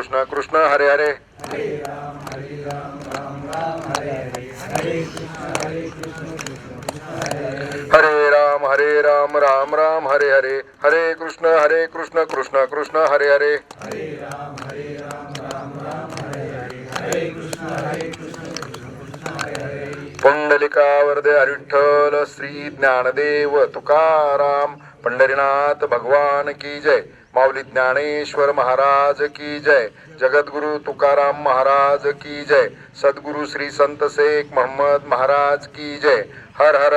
कृष्ण कृष्ण हरे हरे हरे राम राम राम हरे हरे हरे कृष्ण कृष्ण हरे हरे राम राम हरे हरे हरे कृष्ण कृष्ण कृष्ण हरे हरे हरे राम राम हरे हरे हरे कृष्ण कृष्ण हरे हरे पुंडलिका वरदे विठ्ठल श्री ज्ञानदेव तुकाराम पंढरीनाथ भगवान की जय माऊली ज्ञानेश्वर महाराज की जय जगद्गुरु तुकाराम महाराज की जय सद्गुरु श्री संत शेख मोहम्मद महाराज की जय हर हर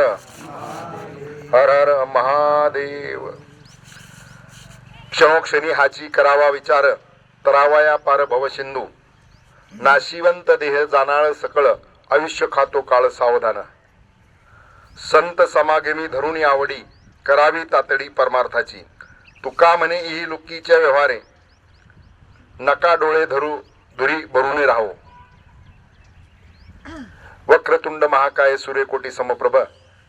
हर हर महादेव क्षणोक्षणी हाची करावा विचार तरावाया पार भवसिंधू नाशिवंत देह जाणाळ सकळ आयुष्य खातो काळ सावधान संत समागमी धरून आवडी करावी तातडी परमार्थाची तुका म्हणे ही लुकीच्या व्यवहारे नका डोळे धरू धुरी भरून राहो वक्रतुंड महाकाय सूर्यकोटी समप्रभ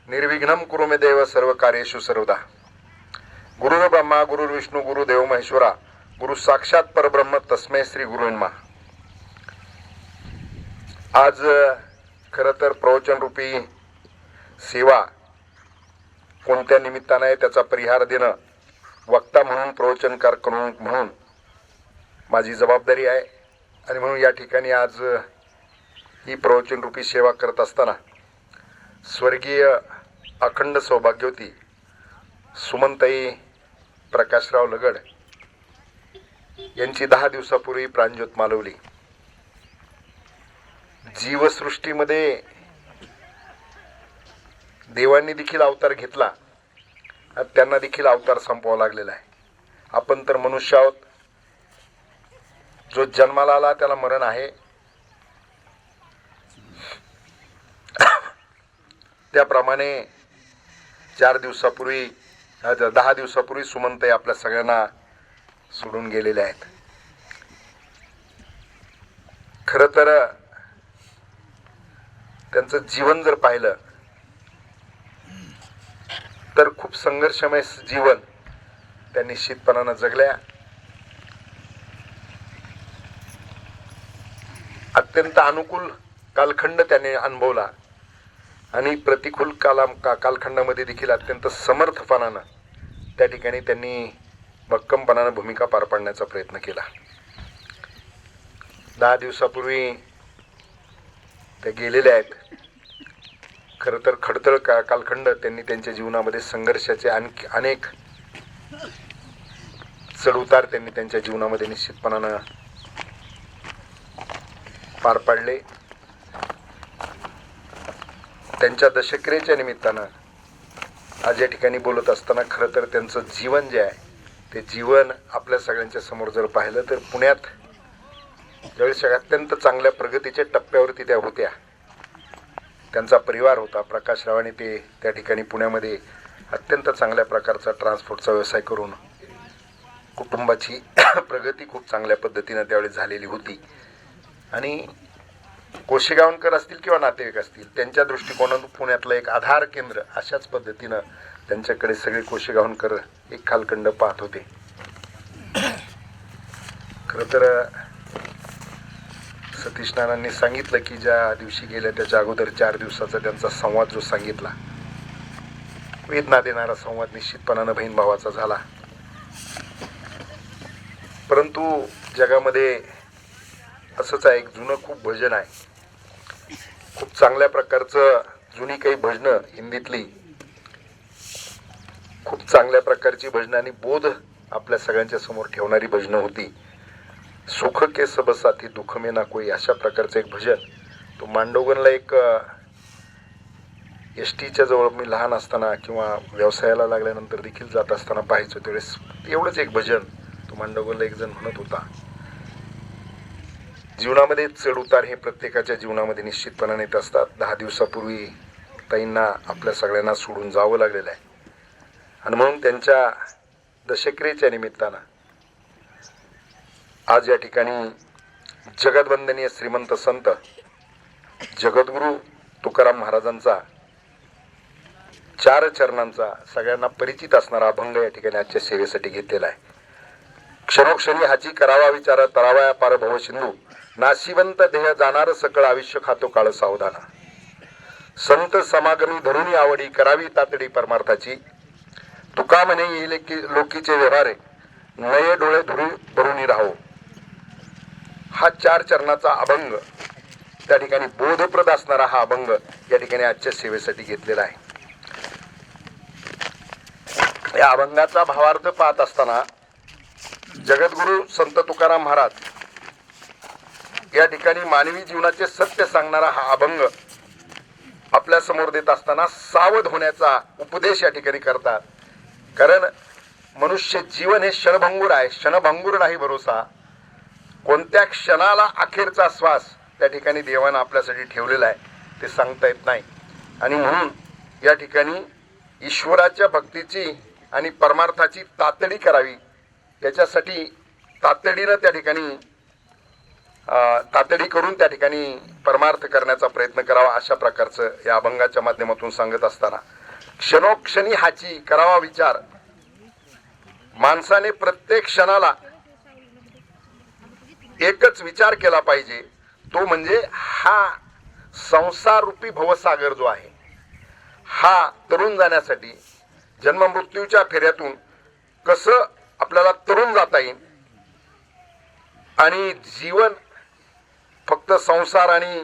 निर्विघ्नम कुरु मे देव सर्व कार्येषु सर्वदा गुरुर् ब्रह्मा गुरुर्विष्णू गुरुदेव महेश्वरा गुरु साक्षात परब्रह्म तस्मै श्री गुरुन्मा आज खरं तर प्रवचन रूपी सेवा कोणत्या निमित्ताने आहे त्याचा परिहार देणं वक्ता म्हणून प्रवचनकार करून म्हणून माझी जबाबदारी आहे आणि म्हणून या ठिकाणी आज ही प्रवचन रूपी सेवा करत असताना स्वर्गीय अखंड सौभाग्यवती सुमनताई प्रकाशराव लगड यांची 10 दिवसापूर्वी प्राणज्योत मालवली. जीवसृष्टीमध्ये देवांनी देखील अवतार घेतला, त्यांना देखील अवतार संपवावा लागलेला आहे. आपण तर मनुष्य आहोत, जो जन्माला आला त्याला मरण आहे. त्याप्रमाणे 10 दिवसापूर्वी सुमनताई आपल्या सगळ्यांना सोडून गेलेले आहेत. खरं तर त्यांचं जीवन जर पाहिलं तर खूप संघर्षमय जीवन त्या निश्चितपणानं जगल्या. अत्यंत अनुकूल कालखंड त्याने अनुभवला आणि प्रतिकूल कालखंडामध्ये देखील अत्यंत समर्थपणानं त्या ठिकाणी त्यांनी भक्कमपणानं भूमिका पार पाडण्याचा प्रयत्न केला. 10 दिवसापूर्वी ते गेलेले आहेत. खरं तर खडतर कालखंड त्यांनी त्यांच्या जीवनामध्ये संघर्षाचे अनेक चढउतार त्यांनी त्यांच्या जीवनामध्ये निश्चितपणानं पार पाडले. त्यांच्या दशक्रियेच्या निमित्तानं आज या ठिकाणी बोलत असताना खरं तर त्यांचं जीवन जे आहे ते जीवन आपल्या सगळ्यांच्या समोर जर पाहिलं तर पुण्यात ज्यावेळेस अत्यंत चांगल्या प्रगतीच्या टप्प्यावरती त्या होत्या, त्यांचा परिवार होता प्रकाशरावांनी ते त्या ठिकाणी पुण्यामध्ये अत्यंत चांगल्या प्रकारचा ट्रान्सपोर्टचा व्यवसाय करून कुटुंबाची प्रगती खूप चांगल्या पद्धतीनं त्यावेळेस झालेली होती. आणि कोशेगावकर असतील किंवा नातेवाईक असतील त्यांच्या दृष्टिकोनातून पुण्यातलं एक आधार केंद्र अशाच पद्धतीनं त्यांच्याकडे सगळे कोशेगावकर एक कालखंड पाहत होते. खरं तर सतीश नानांनी सांगितलं की ज्या दिवशी गेल्या त्याच्या अगोदर 4 दिवसाचा त्यांचा संवाद जो सांगितला, वेदना देणारा संवाद निश्चितपणानं बहीण भावाचा झाला. परंतु जगामध्ये असंच आहे, एक जुनं खूप भजन आहे, खूप चांगल्या प्रकारचं जुनी काही भजनं हिंदीतली खूप चांगल्या प्रकारची भजनं आणि बोध आपल्या सगळ्यांच्या समोर ठेवणारी भजनं होती. सुख के सब साथी दुःख में ना कोई, अशा प्रकारचं एक भजन. तो मांडोगनला एक एसटीच्या जवळ मी लहान असताना किंवा व्यवसायाला लागल्यानंतर देखील जात असताना पाहायचो. त्यावेळेस एवढंच एक भजन तो मांडोगनला एक जण म्हणत होता. जीवनामध्ये चढ उतार हे प्रत्येकाच्या जीवनामध्ये निश्चितपणाने येत असतात. 10 दिवसापूर्वी ताईंना आपल्या सगळ्यांना सोडून जावं लागलेलं आहे आणि म्हणून त्यांच्या दशक्रियेच्या निमित्तानं आज या ठिकाणी जगदवंदनीय श्रीमंत संत जगद्गुरु तुकाराम महाराजांचा 4 चरणांचा सगळ्यांना परिचित असणारा अभंग या ठिकाणी आजच्या सेवेसाठी घेतलेला आहे. क्षणोक्षणी हाची करावा विचार तरावया पार भव सिंधू नाशिवंत देह जाणार सकळ आयुष्य खातो काळ सावधाना. संत समागमी धरुणी आवडी करावी तातडी परमार्थाची. तुका म्हणे येईल की लोकीचे व्यवहारे नये डोळे धुरी भरुनी राहो. हा 4 चरणाचा अभंग त्या ठिकाणी बोधप्रद असणारा हा अभंग या ठिकाणी आजच्या सेवेसाठी घेतलेला आहे. या अभंगाचा भावार्थ पाहत असताना जगद्गुरु संत तुकाराम महाराज या ठिकाणी मानवी जीवनाचे सत्य सांगणारा हा अभंग आपल्या समोर देत असताना सावध होण्याचा उपदेश या ठिकाणी करतात. कारण मनुष्य जीवन हे क्षणभंगुर आहे, क्षणभंगुर नाही भरोसा. कोणत्या क्षणाला अखेरचा श्वास त्या ठिकाणी देवानं आपल्यासाठी ठेवलेला आहे ते सांगता येत नाही. आणि म्हणून या ठिकाणी ईश्वराच्या भक्तीची आणि परमार्थाची तातडी करावी, त्याच्यासाठी तातडीनं त्या ठिकाणी तातडी करून त्या ठिकाणी परमार्थ करण्याचा प्रयत्न करावा, अशा प्रकारचं या अभंगाच्या माध्यमातून सांगत असताना क्षणोक्षणी हाची करावा विचार. माणसाने प्रत्येक क्षणाला एकच विचार केला पाहिजे, तो म्हणजे हा संसार रूपी भवसागर जो आहे हा तरुण जाण्यासाठी जन्म मृत्यूच्या फेऱ्यातून कसं आपल्याला तरुण जाता येईल. आणि जीवन फक्त संसार आणि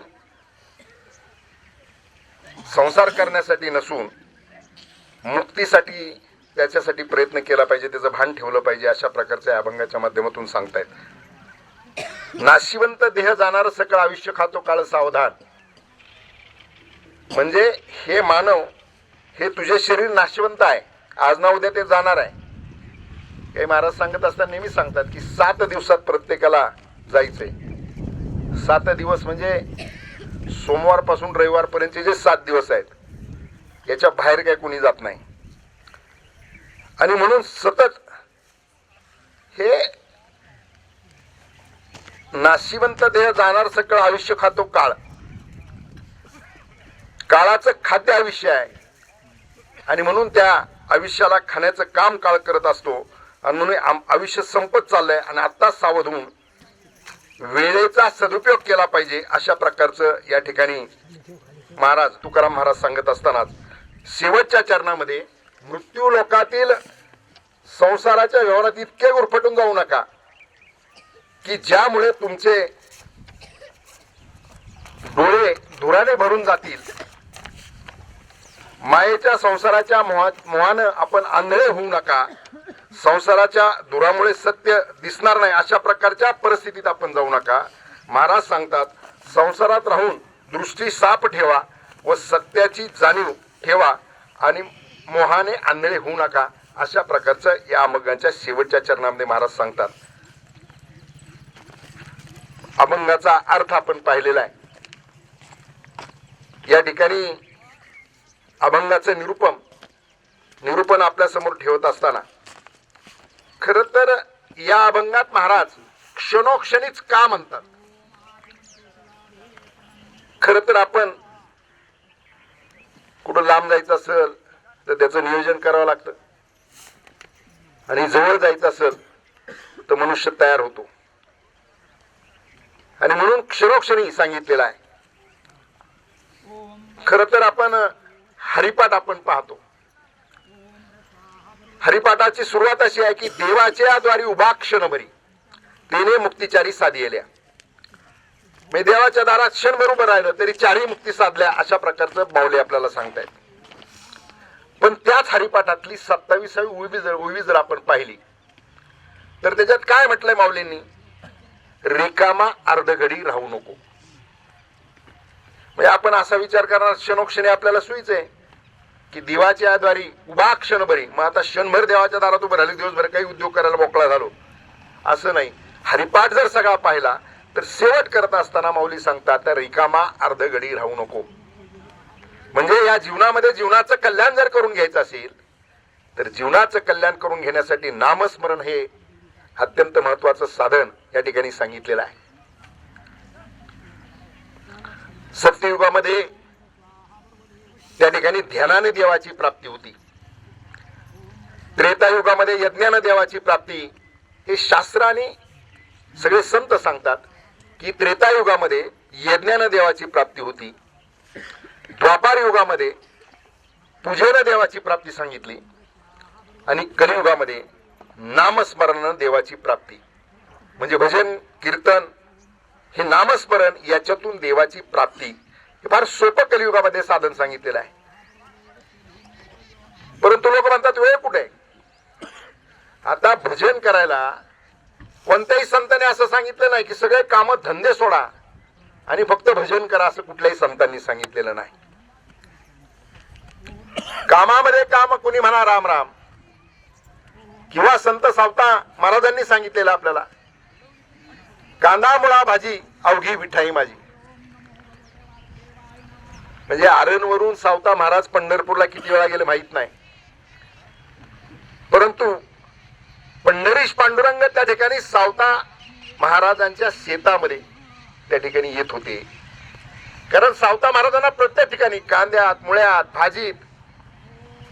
संसार करण्यासाठी नसून मुक्तीसाठी त्याच्यासाठी प्रयत्न केला पाहिजे, त्याचं भान ठेवलं पाहिजे, अशा प्रकारच्या अभंगाच्या माध्यमातून सांगतायत. नाशिवंत देह जाणार सकळ आयुष्य खातो काळ सावधान. म्हणजे हे मानव, हे तुझे शरीर नाशिवंत आहे, आज ना उद्या ते जाणार आहे. हे महाराज सांगत असताना नेहमी सांगतात की 7 दिवसात प्रत्येकाला जायचंय. 7 दिवस म्हणजे सोमवार पासून रविवार पर्यंतचे जे 7 दिवस आहेत याच्या बाहेर काय कोणी जात नाही. आणि म्हणून सतत हे नाशिवंत देह जाणार सकळ आयुष्य खातो काळ, काळाचं खाद्य आयुष्य आहे. आणि म्हणून त्या आयुष्याला खाण्याचं काम काळ करत असतो. आणि म्हणून आयुष्य संपत चाललंय आणि आत्ताच सावध होऊन वेळेचा सदुपयोग केला पाहिजे, अशा प्रकारचं या ठिकाणी महाराज तुकाराम महाराज सांगत असतानाच शेवटच्या चरणामध्ये मृत्यू लोकातील संसाराच्या व्यवहारात इतके गुरफटून जाऊ नका की ज्यामुळे तुमचे डोळे धुराने भरून जातील. मायेच्या संसाराच्या मोहानं आपण आंधळे होऊ नका. संसाराच्या धुरामुळे सत्य दिसणार नाही, अशा प्रकारच्या परिस्थितीत आपण जाऊ नका. महाराज सांगतात संसारात राहून दृष्टी साफ ठेवा व सत्याची जाणीव ठेवा आणि मोहाने आंधळे होऊ नका, अशा प्रकारचं या अभंगाच्या शेवटच्या चरणामध्ये महाराज सांगतात. अभंगाचा अर्थ आपण पाहिलेला आहे. या ठिकाणी अभंगाचं निरूपण आपल्या समोर ठेवत असताना खर तर या अभंगात महाराज क्षणोक्षणीच का म्हणतात. खर तर आपण कुठं लांब जायचं असेल तर त्याचं नियोजन करावं लागतं आणि जवळ जायचं असेल तर मनुष्य तयार होतो. आणि म्हणून क्षणोक्षणी सांगितलेलं आहे. खर तर आपण हरिपाठ आपण पाहतो. हरिपाठाची सुरुवात अशी आहे की देवाच्या द्वारी उभा क्षणभरी तेने मुक्तिचारी साधियल्या. म्हणजे देवाच्या दारात क्षणभर उभं राहिलं तरी 4ही मुक्ती साधल्या, अशा प्रकारचं माऊली आपल्याला सांगतायत. पण त्याच हरिपाठातली 27वी ओवी जर आपण पाहिली तर त्याच्यात काय म्हटलंय माऊलींनी, रिकामा अर्धघडी राहू नको. म्हणजे आपण असा विचार करणार क्षणोक्षणी आपल्याला सुईच आहे की देवाच्या द्वारी उभा क्षणभरी. मग आता क्षणभर देवाच्या दारात उभं राहिली, दिवसभर काही उद्योग करायला मोकळा झालो असं नाही. हरिपाठ जर सगळा पाहिला तर शेवट करत असताना माऊली सांगतात रिकामा अर्धघडी राहू नको. म्हणजे या जीवनामध्ये जीवनाचं कल्याण जर करून घ्यायचं असेल तर जीवनाचं कल्याण करून घेण्यासाठी नामस्मरण हे अत्यंत महत्वाचं साधन या ठिकाणी सांगितलेलं आहे. सत्ययुगामध्ये त्या ठिकाणी ध्यानाने देवाची प्राप्ती होती. त्रेतायुगामध्ये यज्ञाने देवाची प्राप्ती हे शास्त्र आणि सगळे संत सांगतात की त्रेतायुगामध्ये यज्ञानं देवाची प्राप्ती होती, द्वापार युगामध्ये पूजेनं देवाची प्राप्ती सांगितली आणि कलियुगामध्ये नामस्मरणानं देवाची प्राप्ती, म्हणजे भजन कीर्तन हे नामस्मरण याच्यातून देवाची प्राप्ती हे फार सोपं कलियुगामध्ये साधन सांगितलेलं आहे. परंतु लोक म्हणतात वेळ कुठे आहे? आता भजन करायला कोणत्याही संतांनी असं सांगितलं नाही की सगळे काम धंदे सोडा आणि फक्त भजन करा, असं कुठल्याही संतांनी सांगितलेलं नाही. कामामध्ये काम कुणी म्हणा राम राम, किंवा संत सावता महाराजांनी सांगितलेलं आपल्याला कांदा मुळा भाजी अवघी विठाई माझी. म्हणजे आरणवरून सावता महाराज पंढरपूरला किती वेळा गेले माहित नाही, परंतु पंढरीश पांडुरंग त्या ठिकाणी सावता महाराजांच्या शेतामध्ये त्या ठिकाणी येत होते. कारण सावता महाराजांना प्रत्येक ठिकाणी कांद्यात, मुळ्यात, भाजीत,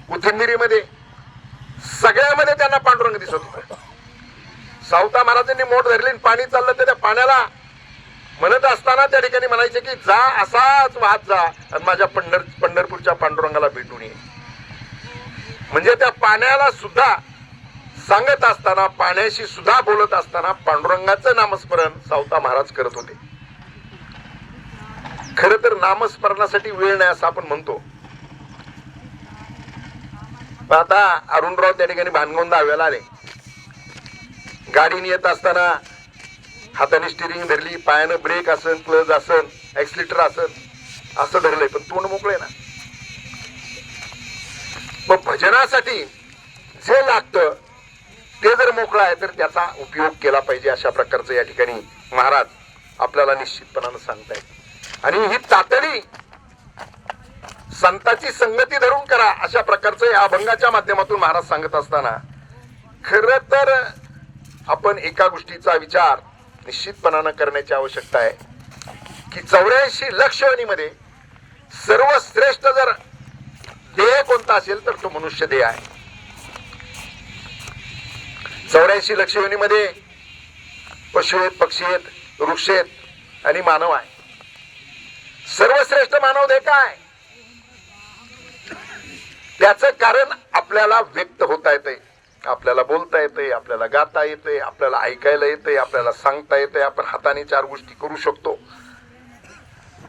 कोथिंबिरीमध्ये सगळ्यामध्ये त्यांना पांडुरंग दिसत होता. सावता महाराजांनी मोठ धरली, पाणी चाललं तर त्या पाण्याला म्हणत असताना त्या ठिकाणी म्हणायचे की जा असाच वाहत जा आणि माझ्या पंढरपूरच्या पांडुरंगाला भेटून ये. म्हणजे त्या पाण्याला सुद्धा सांगत असताना, पाण्याशी सुद्धा बोलत असताना पांडुरंगाचं नामस्मरण सावता महाराज करत होते. खर तर नामस्मरणासाठी वेळ नाही असं आपण म्हणतो. आता अरुणराव त्या ठिकाणी भानगोंदा हव्याला आले. गाडीने येत असताना हाताने स्टिअरिंग धरली, पायानं ब्रेक असन, क्लच असन, ऍक्सिलेटर असन, असं धरलंय, पण तोंड मोकळे ना. मग भजनासाठी जे लागतं ते जर मोकळं आहे तर त्याचा उपयोग केला पाहिजे, अशा प्रकारचं या ठिकाणी महाराज आपल्याला निश्चितपणानं सांगतायत. आणि ही तातडी संताची संगती धरून करा, अशा प्रकारचं या अभंगाच्या माध्यमातून महाराज सांगत असताना खर तर आपण एका गोष्टीचा विचार निश्चितपणानं करण्याची आवश्यकता आहे की 84 लक्ष योनीमध्ये सर्वश्रेष्ठ जर देह कोणता असेल तर तो मनुष्य देह आहे. 84 लक्ष योनीमध्ये पशु आहेत, पक्षी आहेत, वृक्ष आहेत आणि मानव आहे. सर्वश्रेष्ठ मानव देह काय? त्याचं कारण आपल्याला व्यक्त होता येतंय, आपल्याला बोलता येतंय, आपल्याला गाता येतंय, आपल्याला ऐकायला येतंय, आपल्याला सांगता येतंय, आपण हाताने 4 गोष्टी करू शकतो.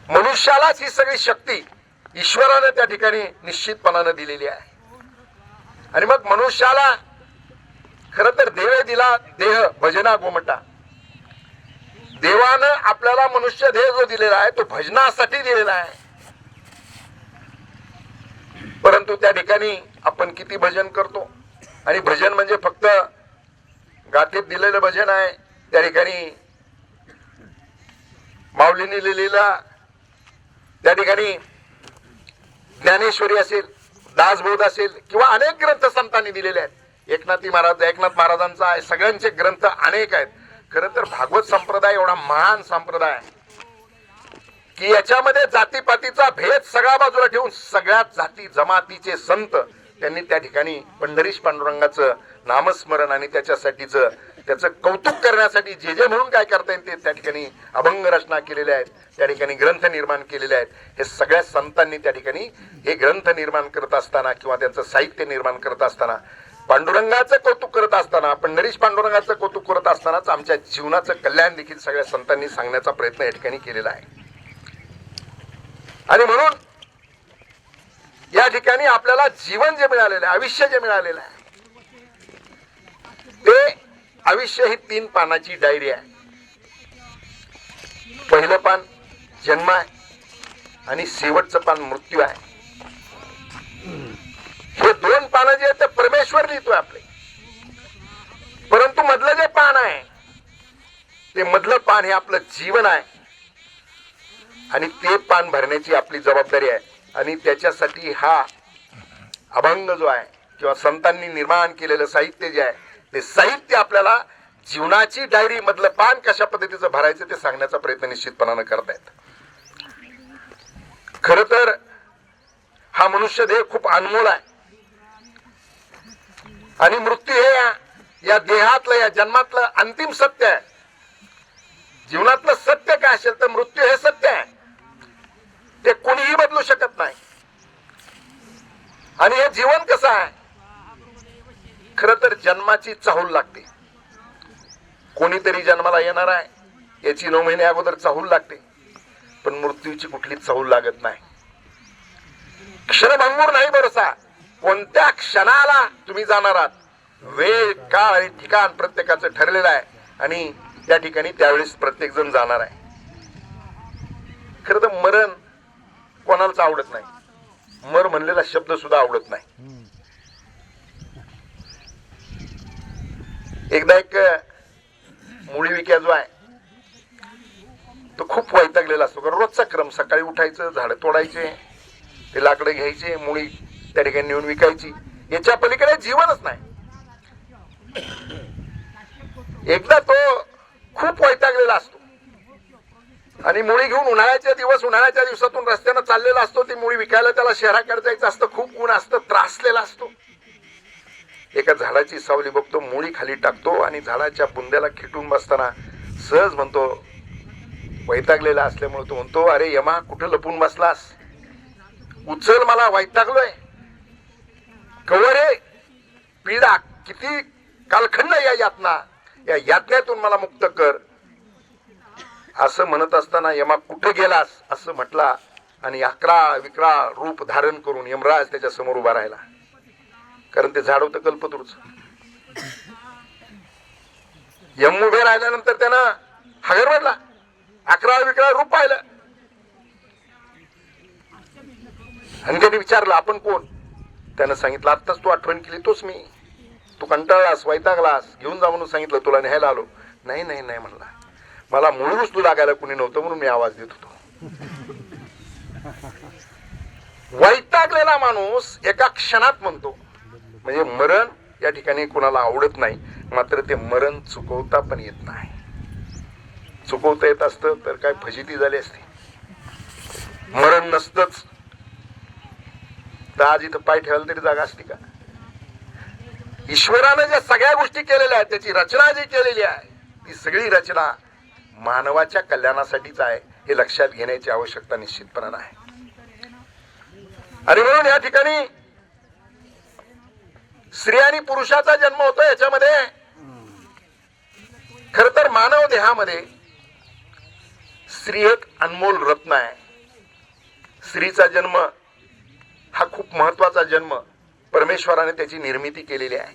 मनुष्यालाच ही सगळी शक्ती ईश्वराने त्या ठिकाणी निश्चितपणानं दिलेली आहे. आणि मग मनुष्याला खर तर देव दिला देह भजना गोमटा. देवानं आपल्याला मनुष्य देह जो दिलेला आहे तो भजनासाठी दिलेला आहे. परंतु त्या ठिकाणी आपण किती भजन करतो? आणि भजन म्हणजे फक्त गाथेत दिलेलं भजन आहे. त्या ठिकाणी माऊलीने लिहिलेला, त्या ठिकाणी ज्ञानेश्वरी असेल, दासबोध असेल किंवा अनेक ग्रंथ संतांनी दिलेले आहेत. एकनाथ महाराजांचा आहे, सगळ्यांचे ग्रंथ अनेक आहेत. खरं तर भागवत संप्रदाय एवढा महान संप्रदाय आहे की याच्यामध्ये जातीपातीचा भेद सगळा बाजूला ठेवून सगळ्यात जाती जमातीचे संत त्यांनी त्या ठिकाणी पंढरीश पांडुरंगाचं नामस्मरण आणि त्याचं कौतुक करण्यासाठी जे जे म्हणून काय करता येईल ते त्या ठिकाणी अभंग रचना केलेल्या आहेत, त्या ठिकाणी ग्रंथ निर्माण केलेले आहेत. हे सगळ्या संतांनी त्या ठिकाणी हे ग्रंथ निर्माण करत असताना किंवा त्यांचं साहित्य निर्माण करत असताना, पांडुरंगाचं कौतुक करत असताना, पंढरीश पांडुरंगाचं कौतुक करत असतानाच आमच्या जीवनाचं कल्याण देखील सगळ्या संतांनी सांगण्याचा प्रयत्न या ठिकाणी केलेला आहे. आणि म्हणून या ठिकाणी आपल्याला जीवन जे मिळालेलं आहे, आयुष्य जे मिळालेलं आहे, ते आयुष्य ही 3 पानाची डायरी आहे. पहिलं पान जन्म आहे आणि शेवटचं पान मृत्यू आहे. हे 2 पानं जे आहेत ते परमेश्वर लिहितोय आपले. परंतु मधलं जे पान आहे ते मधलं पान हे आपलं जीवन आहे आणि ते पान भरण्याची आपली जबाबदारी आहे. आणि त्याच्यासाठी हा अभंग जो आहे किंवा संतांनी निर्माण केलेलं साहित्य जे आहे ते साहित्य आपल्याला जीवनाची डायरी मधलं पान कशा पद्धतीचं भरायचं ते सांगण्याचा प्रयत्न निश्चितपणानं करतायत. खर तर हा मनुष्य देह खूप अनमोल आहे आणि मृत्यू हे या देहातलं, या जन्मातलं अंतिम सत्य आहे. जीवनातलं सत्य काय असेल तर मृत्यू हे सत्य आहे. ते कोणीही बदलू शकत नाही. आणि हे जीवन कसं आहे, खरं तर जन्माची चाहूल लागते. कोणीतरी जन्माला येणार आहे याची 9 महिने अगोदर चाहूल लागते, पण मृत्यूची कुठलीच चाहूल लागत नाही. क्षणभंगूर नाही भरोसा. कोणत्या क्षणाला तुम्ही जाणार आहात, वेळ, काळ आणि ठिकाण प्रत्येकाचं ठरलेलं आहे आणि त्या ठिकाणी त्यावेळेस प्रत्येक जण जाणार आहे. खरं तर मरण कोणालाच आवडत नाही. मर म्हणलेला शब्द सुद्धा आवडत नाही. एकदा एक मुळी विक्या जो आहे तो खूप वैतागलेला असतो. कारण रोजचा क्रम, सकाळी उठायचं, झाडं तोडायचे, ते लाकडं घ्यायचे, मुळी त्या ठिकाणी नेऊन विकायची. याच्या पलीकडे जीवनच नाही. एकदा तो खूप वैतागलेला असतो आणि मुळी घेऊन उन्हाळ्याच्या दिवसातून रस्त्यानं चाललेला असतो. ती मुळी विकायला त्याला शहराकडे जायचं असतं. खूप ऊन असतं, त्रासलेला असतो. एका झाडाची सावली बघतो, मुळी खाली टाकतो आणि झाडाच्या बुंद्याला खिटून बसताना सहज म्हणतो, वैतागलेला असल्यामुळे तो म्हणतो, अरे यमा, कुठं लपून बसलास, उचल, मला वैतागलोय. कवरे पीडा, किती कालखंड या यातना, या यातनेतून मला मुक्त कर. असं म्हणत असताना यमा कुठे गेलास असं म्हटला आणि अकरा विक्रा रूप धारण करून यमराज त्याच्या समोर उभा राहिला. कारण ते झाड होतं कल्पतरूच. यम उभे राहिल्यानंतर त्यानं हागरवडला, 11 विक्रा रूप पाहिलं आणि त्यांनी विचारलं, आपण कोण? त्यानं सांगितलं, आत्ताच तू आठवण केली तोच मी. तू कंटाळलास, वैतागलास, घेऊन जा म्हणून सांगितलं, तुला न्यायला आलो. नाही नाही नाही म्हणला, मला मुळी उचलू लागायला कुणी नव्हतं म्हणून मी आवाज देत होतो. वैतागलेला माणूस एका क्षणात म्हणतो. म्हणजे मरण या ठिकाणी कुणाला आवडत नाही, मात्र ते मरण चुकवता पण येत नाही. चुकवता येत असतं तर काय फजिती झाली असती. मरण नसतंच तर आज इथं पाय ठेवायला तरी जागा असती का? ईश्वरानं ज्या सगळ्या गोष्टी केलेल्या आहेत, त्याची रचना जी केलेली आहे, ती सगळी रचना मानवाच्या कल्याणासाठीच आहे, हे लक्षात घेण्याची आवश्यकता निश्चितपणे आहे. आणि म्हणून या ठिकाणी स्त्री आणि पुरुषाचा जन्म होतो. याच्यामध्ये खर तर मानव देहामध्ये स्त्री एक अनमोल रत्न आहे. स्त्रीचा जन्म हा खूप महत्वाचा जन्म. परमेश्वराने त्याची निर्मिती केलेली आहे.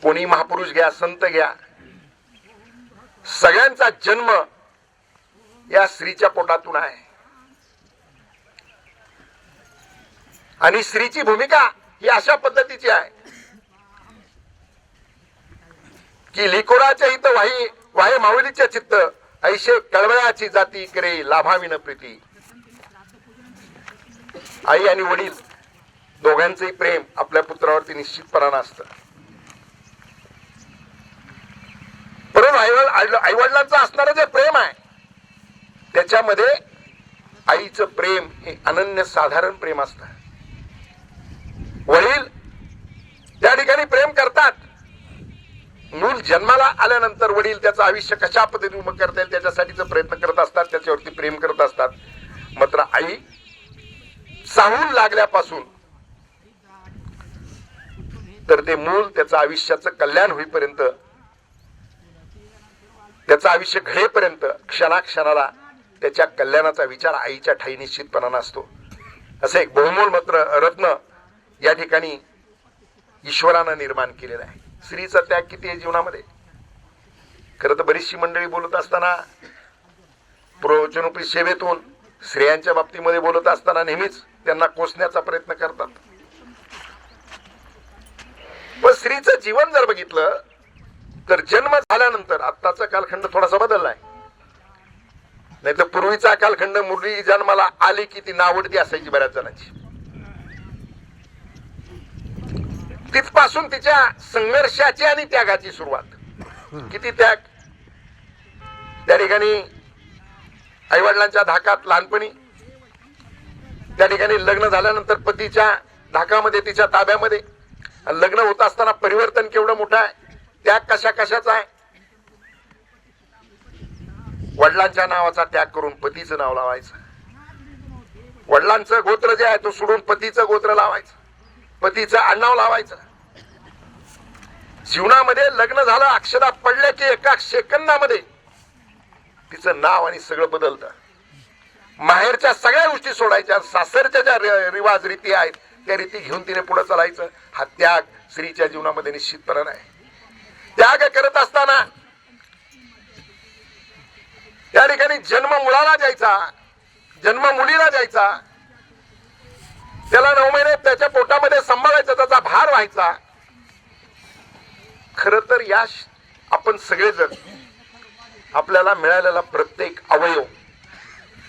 कोणी महापुरुष घ्या, संत घ्या, सगळ्यांचा जन्म या स्त्रीच्या पोटातून आहे. आणि स्त्रीची भूमिका ही अशा पद्धतीची आहे की लिकोराच्या हित वाहे माऊलीच्या चित्त, ऐशे कळवळ्याची जाती करे लाभाविन प्रीती. आई आणि वडील दोघांचंही प्रेम आपल्या पुत्रावरती निश्चितपणानं असतं. परंतु आईवडिलांचं असणारं जे प्रेम आहे त्याच्यामध्ये आईचं प्रेम हे अनन्य साधारण प्रेम असतं. वडील त्या ठिकाणी प्रेम करतात. मूल जन्माला आल्यानंतर वडील त्याचं आयुष्य कशा पद्धतीने उभं करता येईल त्याच्यासाठीचा प्रयत्न करत असतात, त्याच्यावरती प्रेम करत असतात. मात्र आई चाहूल लागल्यापासून तर ते मूल त्याचं आयुष्याचं कल्याण होईपर्यंत, त्याचं आयुष्य घडेपर्यंत क्षणाक्षणाला त्याच्या कल्याणाचा विचार आईच्या ठाई निश्चितपणानं असतो. असं एक बहुमोल मात्र रत्न या ठिकाणी ईश्वरानं निर्माण केलेलं आहे. स्त्रीचा त्याग किती आहे जीवनामध्ये. खरं तर बरीचशी मंडळी बोलत असताना, प्रवचनोपी सेवेतून स्त्रियांच्या बाबतीमध्ये बोलत असताना नेहमीच त्यांना कोसण्याचा प्रयत्न करतात. पण स्त्रीचं जीवन जर बघितलं तर जन्म झाल्यानंतर, आत्ताचा कालखंड थोडासा बदललाय, नाही तर पूर्वीचा कालखंड मुली जन्माला आली की ती नावडती असायची बऱ्याच जणांची. तिथपासून तिच्या संघर्षाची आणि त्यागाची सुरुवात. किती त्याग. त्या ठिकाणी आईवडिलांच्या धाकात लहानपणी, त्या ठिकाणी लग्न झाल्यानंतर पतीच्या धाकामध्ये, तिच्या ताब्यामध्ये आणि लग्न होत असताना परिवर्तन केवढं मोठं आहे, त्याग कशा कशाचा आहे. वडिलांच्या नावाचा त्याग करून पतीचं नाव लावायचं, वडिलांचं गोत्र जे आहे तो सोडून पतीचं गोत्र लावायचं, पतीचं आडनाव लावायचं. जीवनामध्ये लग्न झालं, अक्षरा पडल्या की एका सेकंदामध्ये तिचं नाव आणि सगळं बदलतं. माहेरच्या सगळ्या गोष्टी सोडायच्या, सासरच्या ज्या रिवाज रीती आहेत त्या रीती घेऊन तिने पुढे चालायचं. हा त्याग स्त्रीच्या जीवनामध्ये निश्चितपणे आहे. त्याग करत असताना त्या ठिकाणी जन्म मुलाला द्यायचा, जन्म मुलीला द्यायचा, त्याला 9 महिने त्याच्या पोटामध्ये सांभाळायचा, त्याचा भार व्हायचा. खर तर या आपण सगळेजण आपल्याला मिळालेला प्रत्येक अवयव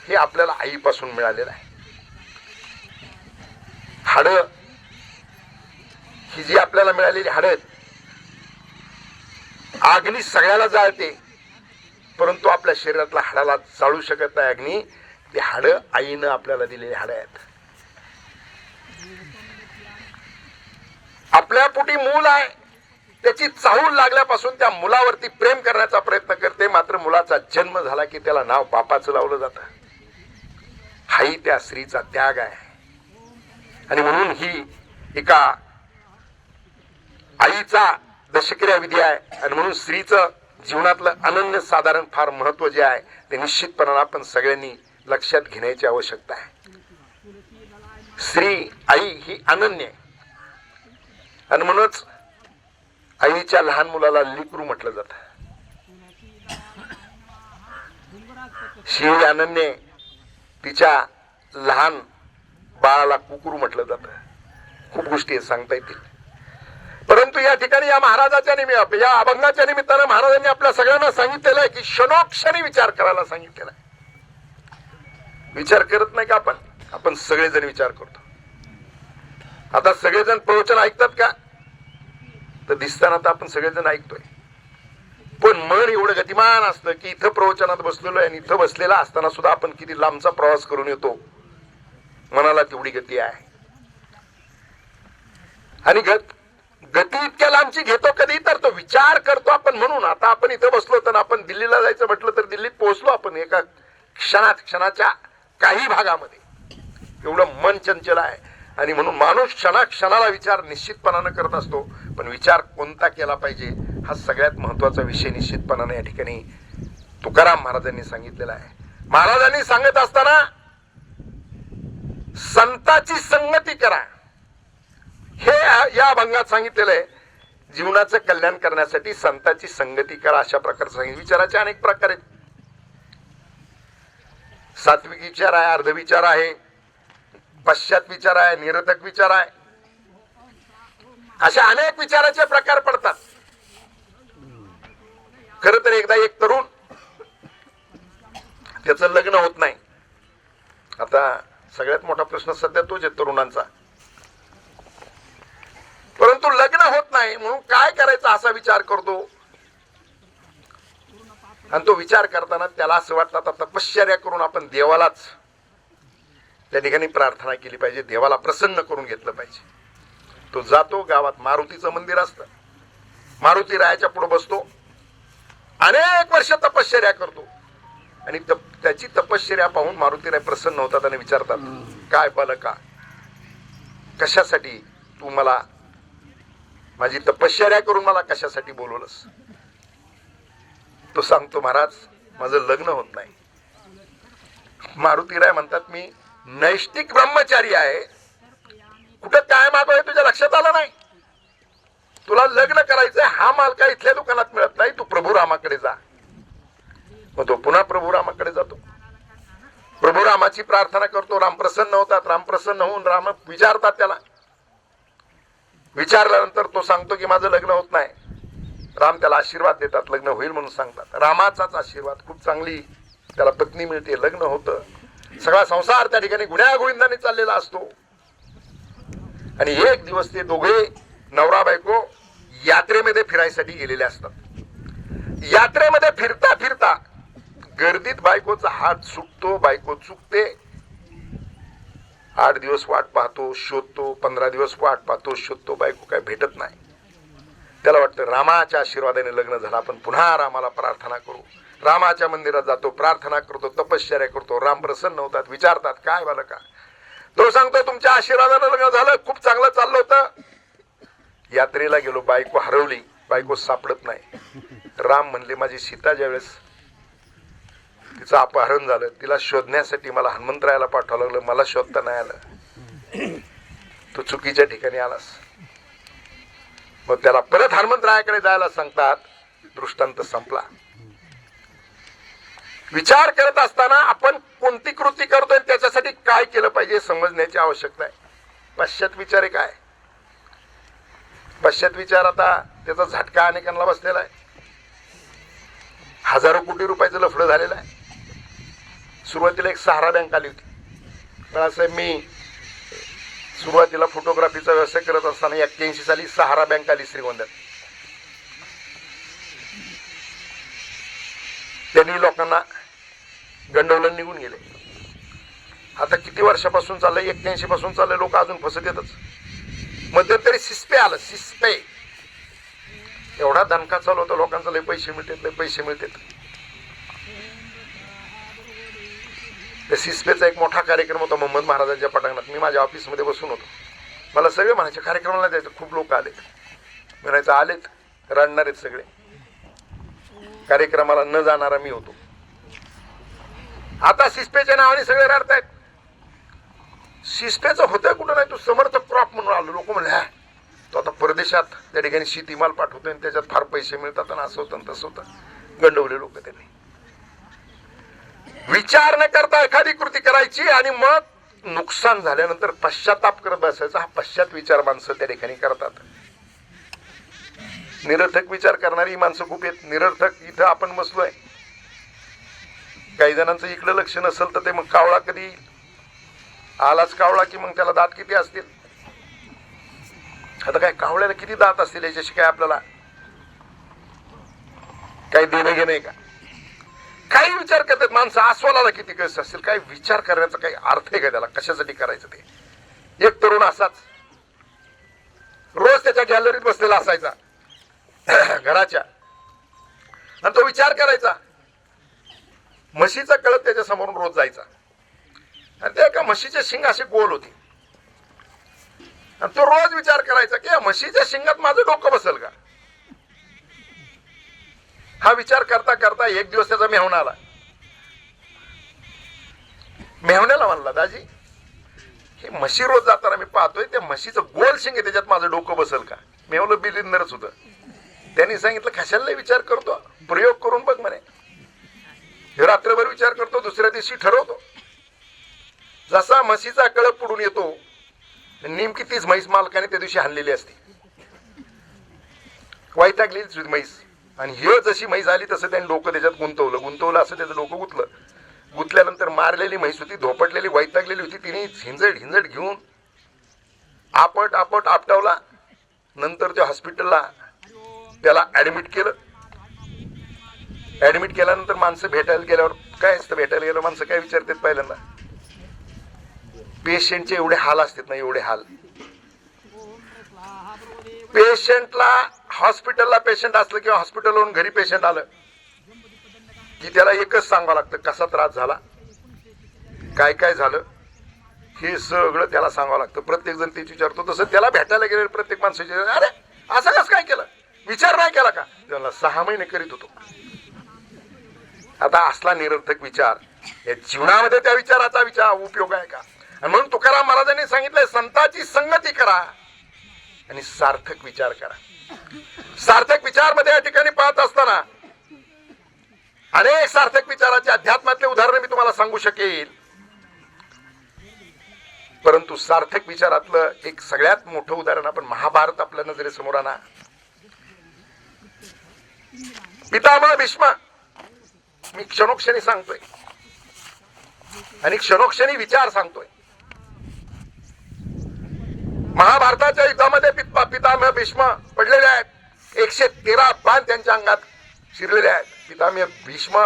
हे आपल्याला आईपासून मिळालेलं आहे. हाड ही जी आपल्याला मिळालेली हाड आहेत, अग्नी सगळ्याला जाळते, परंतु आपल्या शरीरातल्या हाडाला जाळू शकत नाही अग्नी. ती हाड आईनं आपल्याला दिलेली हाड आहेत. आपल्या पोटी मूल आहे, त्याची चाहूल लागल्यापासून त्या मुलावरती प्रेम करण्याचा प्रयत्न करते. मात्र मुलाचा जन्म झाला की त्याला नाव बापाचं लावलं जातं. हाही त्या स्त्रीचा त्याग आहे. आणि म्हणून ही एका आईचा दशक्रिया विधी आहे. आणि म्हणून स्त्रीचं जीवनातलं अनन्य साधारण फार महत्व जे आहे ते निश्चितपणाने आपण सगळ्यांनी लक्षात घेण्याची आवश्यकता आहे. स्त्री आई ही अनन्य आहे. आणि म्हणूनच आईच्या लहान मुलाला लेकरू म्हटलं जातं. शिव अनन्य, तिच्या लहान बाळाला कुकुरू म्हटलं जातं. खूप गोष्टी सांगता येतील. परंतु या ठिकाणी या महाराजाच्या निमित्त, या अभंगाच्या निमित्तानं महाराजांनी आपल्या सगळ्यांना सांगितलेलं आहे की क्षणोक्षणी विचार करायला सांगितलेला आहे. विचार करत नाही का आपण? आपण सगळेजण विचार करतो. आता सगळेजण प्रवचन ऐकतात का? तर दिसताना तर आपण सगळेजण ऐकतोय, पण मन एवढं गतिमान असतं की इथं प्रवचनात बसलेलो आहे आणि इथं बसलेला असताना सुद्धा आपण किती लांबचा प्रवास करून येतो. मनाला तेवढी गती आहे. आणि गती इतक्या लांबची घेतो कधी, तर तो विचार करतो आपण. म्हणून आता आपण इथं बसलो तर आपण दिल्लीला जायचं म्हटलं तर दिल्लीत पोहोचलो आपण एका क्षणाच्या काही भागामध्ये. एवढं मन चंचल आहे. आणि म्हणून माणूस क्षणाला विचार निश्चितपणानं करत असतो. पण विचार कोणता केला पाहिजे हा सगळ्यात महत्वाचा विषय निश्चितपणाने या ठिकाणी तुकाराम महाराजांनी सांगितलेला आहे. महाराजांनी सांगत असताना संताची संगती करा हे या अभंगात सांगितलेलं आहे. जीवनाचं कल्याण करण्यासाठी संताची संगती करा अशा प्रकारचं सांगितलं. विचाराचे अनेक प्रकार आहेत. सात्विक विचार आहे, अर्धविचार आहे, पश्चात विचार आहे, निरर्थक विचार आहे. अशा अनेक विचाराचे प्रकार पडतात. खर तर एकदा एक तरुण, त्याचं लग्न होत नाही. आता सगळ्यात मोठा प्रश्न सध्या तोच आहे तरुणांचा. परंतु लग्न होत नाही म्हणून काय करायचं असा विचार करतो. आणि तो विचार करताना त्याला असं वाटतं आता तपश्चर्या करून आपण देवालाच त्या ठिकाणी प्रार्थना केली पाहिजे, देवाला प्रसन्न करून घेतलं पाहिजे. तो जातो, गावात मारुतीचं मंदिर असतं, मारुती रायाच्या पुढे बसतो, अनेक वर्ष तपश्चर्या करतो. आणि त्याची तपश्चर्या पाहून मारुतीराय प्रसन्न होतात आणि विचारतात, काय बालका, कशासाठी तू मला, माझी तपश्चर्या करून मला कशासाठी बोलवलंस? तो सांगतो, महाराज माझं लग्न होत नाही. मारुतीराय म्हणतात, मी नैष्टिक ब्रह्मचारी आहे, कुठं काय मागवय तुझ्या लक्षात आलं नाही? तुला लग्न करायचंय, हा माल काय इथल्या दुकानात मिळत नाही, तू प्रभू रामाकडे जा. मग तो पुन्हा प्रभू रामाकडे जातो, प्रभू रामाची प्रार्थना करतो, राम प्रसन्न होतात. राम प्रसन्न होऊन राम विचारतात त्याला. विचारल्यानंतर तो सांगतो की माझं लग्न होत नाही. राम त्याला आशीर्वाद देतात, लग्न होईल म्हणून सांगतात. रामाचाच आशीर्वाद, खूप चांगली त्याला पत्नी मिळते, लग्न होतं. सगळा संसार त्या ठिकाणी गुण्यागोविंदाने चाललेला असतो. आणि एक दिवस ते दोघे नवरा बायको यात्रेमध्ये फिरायसाठी गेलेले असतात. यात्रेमध्ये फिरता फिरता गर्दीत बायकोचा हात सुटतो, बायको चुकते. 8 दिवस वाट पाहतो, शोधतो, 15 दिवस वाट पाहतो, शोधतो, बायको काय भेटत नाही. त्याला वाटतं रामाच्या आशीर्वादाने लग्न झालं, आपण पुन्हा रामाला प्रार्थना करू. रामाच्या मंदिरात जातो, प्रार्थना करतो, तपश्चर्या करतो. राम प्रसन्न होतात, विचारतात काय झालं का. तो सांगतो तुमच्या आशीर्वादाने लग्न झालं, खूप चांगलं चाललं होतं. यात्रेला गेलो, बायको हरवली, बायको सापडत नाही. राम म्हणले माझी सीता ज्यावेळेस तिचं अपहरण झालं, तिला शोधण्यासाठी मला हनुमंतरायाला पाठवावं लागलं, मला शोधता नाही आलं. तू चुकीच्या ठिकाणी आलास. मग त्याला परत हनुमंतरायाकडे जायला सांगतात. दृष्टांत संपला. विचार करत असताना आपण कोणती कृती करतोय त्याच्यासाठी काय केलं पाहिजे समजण्याची आवश्यकता आहे. पश्चात विचार काय? पश्चात विचार आता त्याचा झटका अनेकांना बसलेला आहे. हजारो कोटी रुपयाचं लफडं झालेलं आहे. सुरुवातीला एक सहारा बँक आली होती. बाळासाहेब मी सुरुवातीला फोटोग्राफीचा व्यवसाय करत असताना 81 साली सहारा बँक आली श्रीगोंद्यात. त्यांनी लोकांना गंडवलं, निघून गेले. आता किती वर्षापासून चाललंय? 81 पासून चाललंय. लोक अजून फसत येतच. मध्यंतरी सिस्पे आलं. सिस्पे एवढा दणका चालू होता लोकांचा, लय पैसे मिळतात, लय पैसे मिळतात. त्या सिस्पेचा एक मोठा कार्यक्रम होता मोहम्मद महाराजांच्या पटांगणात. मी माझ्या ऑफिसमध्ये बसून होतो. मला सगळे म्हणायचे कार्यक्रमाला जायचं. खूप लोक आलेत. म्हणायचं आलेत, रडणार आहेत सगळे. कार्यक्रमाला न जाणारा मी होतो. आता सिस्पेच्या नावाने सगळे रडतायत. सिस्पेचं होतं कुठं नाही, तू समर्थ क्रॉप म्हणून आलो. लोक म्हणले तो आता परदेशात त्या ठिकाणी शेतीमाल पाठवतोय आणि त्याच्यात फार पैसे मिळतात आणि असं होतं तसं होतं. गंडवले लोक त्यांनी. विचार न करता एखादी कृती करायची आणि मग नुकसान झाल्यानंतर पश्चाताप करत बसायचा. हा पश्चात विचार माणसं त्या ठिकाणी करतात. निरर्थक विचार करणारी माणसं खूप आहेत. निरर्थक इथं आपण बसलोय, काही जणांचं इकडं लक्ष नसेल तर ते मग कावळा कधी आलाच कावळा की मग त्याला दात किती असतील. आता काय कावळ्याला किती दात असतील याच्याशी काय आपल्याला काही देणं घेणं आहे का? काही विचार करतात माणसं. अस्वलाला किती कस असेल. काही विचार करण्याचा काही अर्थ आहे का त्याला? कशासाठी करायचं ते? एक तरुण असाच रोज त्याच्या गॅलरीत बसलेला असायचा घराच्या, आणि तो विचार करायचा. म्हशीचा कळप त्याच्या समोरून रोज जायचा आणि त्या एका म्हशीचे शिंग असे गोल होते आणि तो रोज विचार करायचा की या म्हशीच्या शिंगात माझं डोकं बसेल का. हा विचार करता करता एक दिवस त्याचा मेहुणा आला. मेहुण्याला म्हणला दाजी हे म्हशी रोज जाताना मी पाहतोय त्या म्हशीचं गोल शिंग आहे, त्याच्यात माझं डोकं बसेल का. मेहुणं बिलिंदरच होतं. त्यांनी सांगितलं कशाला विचार करतो, प्रयोग करून बघ म्हणे. रात्रभर विचार करतो, दुसऱ्या दिवशी ठरवतो. जसा म्हशीचा कळप पुढून येतो नेमकी तीच म्हैस मालकाने त्या दिवशी हाणलेली असते. वैतागलेलीच म्हैस. आणि हे जशी म्हैस आली तसं त्यांनी डोकं त्याच्यात गुंतवलं असं त्याचं डोकं गुंतलं. गुंतल्यानंतर मारलेली म्हैस होती, धोपटलेली, वैतागलेली होती. तिने हिंजड घेऊन आपट आपटावला. नंतर त्या हॉस्पिटलला त्याला ऍडमिट केलं. ऍडमिट केल्यानंतर माणसं भेटायला गेल्यावर काय असतं, भेटायला गेल्यावर माणसं काय विचारतात पहिल्यांदा, पेशंटचे एवढे हाल असतात ना, एवढे हाल. पेशंटला हॉस्पिटलला पेशंट असलं किंवा हॉस्पिटलवरून घरी पेशंट आलं की त्याला एकच सांगावं लागतं कसा त्रास झाला, काय काय झालं, हे सगळं त्याला सांगावं लागतं. प्रत्येक जण तेच विचारतो. तसं त्याला भेटायला गेले प्रत्येक माणसं अरे असं कसं काय केलं, विचार नाही केला का. त्याला 6 महिने करीत होतो. आता असला निरर्थक विचार या जीवनामध्ये त्या विचाराचा उपयोग आहे का. आणि म्हणून तुकाराम महाराजांनी सांगितलंय संतांची संगती करा आणि सार्थक विचार करा. सार्थक विचार मध्ये या ठिकाणी पाहत असताना अनेक सार्थक विचाराचे अध्यात्मातले उदाहरण मी तुम्हाला सांगू शकेल. परंतु सार्थक विचारातलं एक सगळ्यात मोठं उदाहरण आपण महाभारत आपल्या नजरेसमोर आणा. पितामह भीष्म मी क्षणोक्षणी सांगतोय आणि क्षणोक्षणी विचार सांगतोय. महाभारताच्या युद्धामध्ये पितामह भीष्म पडलेले आहेत. 113 बाण त्यांच्या अंगात शिरलेले आहेत. पितामह भीष्म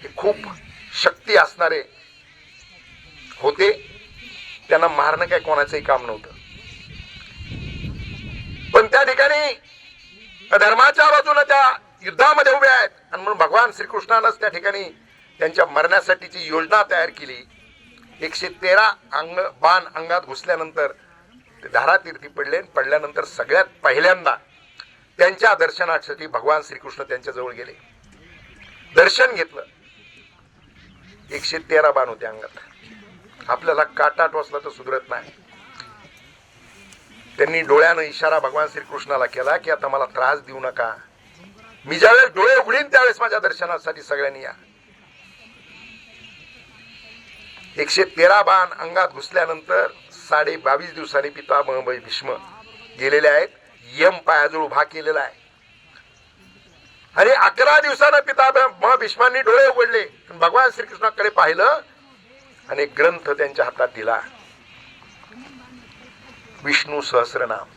हे खूप शक्ती असणारे होते. त्यांना मारणं काय कोणाचंही काम नव्हतं. पण त्या ठिकाणी धर्माच्या बाजूने त्या युद्धामध्ये उभे आहेत आणि म्हणून भगवान श्रीकृष्णानंच त्या ठिकाणी त्यांच्या मरण्यासाठीची योजना तयार केली. 113 बाण अंगात घुसल्यानंतर ते धारातीर्थी पडले. पडल्यानंतर सगळ्यात पहिल्यांदा त्यांच्या दर्शनासाठी भगवान श्रीकृष्ण त्यांच्याजवळ गेले, दर्शन घेतलं. 113 बाण होते अंगात. आपल्याला काटा टोचला तर सुधरत नाही. त्यांनी डोळ्यानं इशारा भगवान श्रीकृष्णाला केला की आता मला त्रास देऊ नका, मी ज्यावेळेस डोळे उघडीन त्यावेळेस माझ्या दर्शनासाठी सगळ्यांनी या. 113 बाण अंगात घुसल्यानंतर 22.5 दिवसांनी पितामह भीष्म गेलेले आहेत. यम पायाजवळ उभा केलेला आहे आणि 11 दिवसानं पितामह भीष्मांनी डोळे उघडले, भगवान श्रीकृष्णाकडे पाहिलं आणि एक ग्रंथ त्यांच्या हातात दिला, विष्णू सहस्रनाम.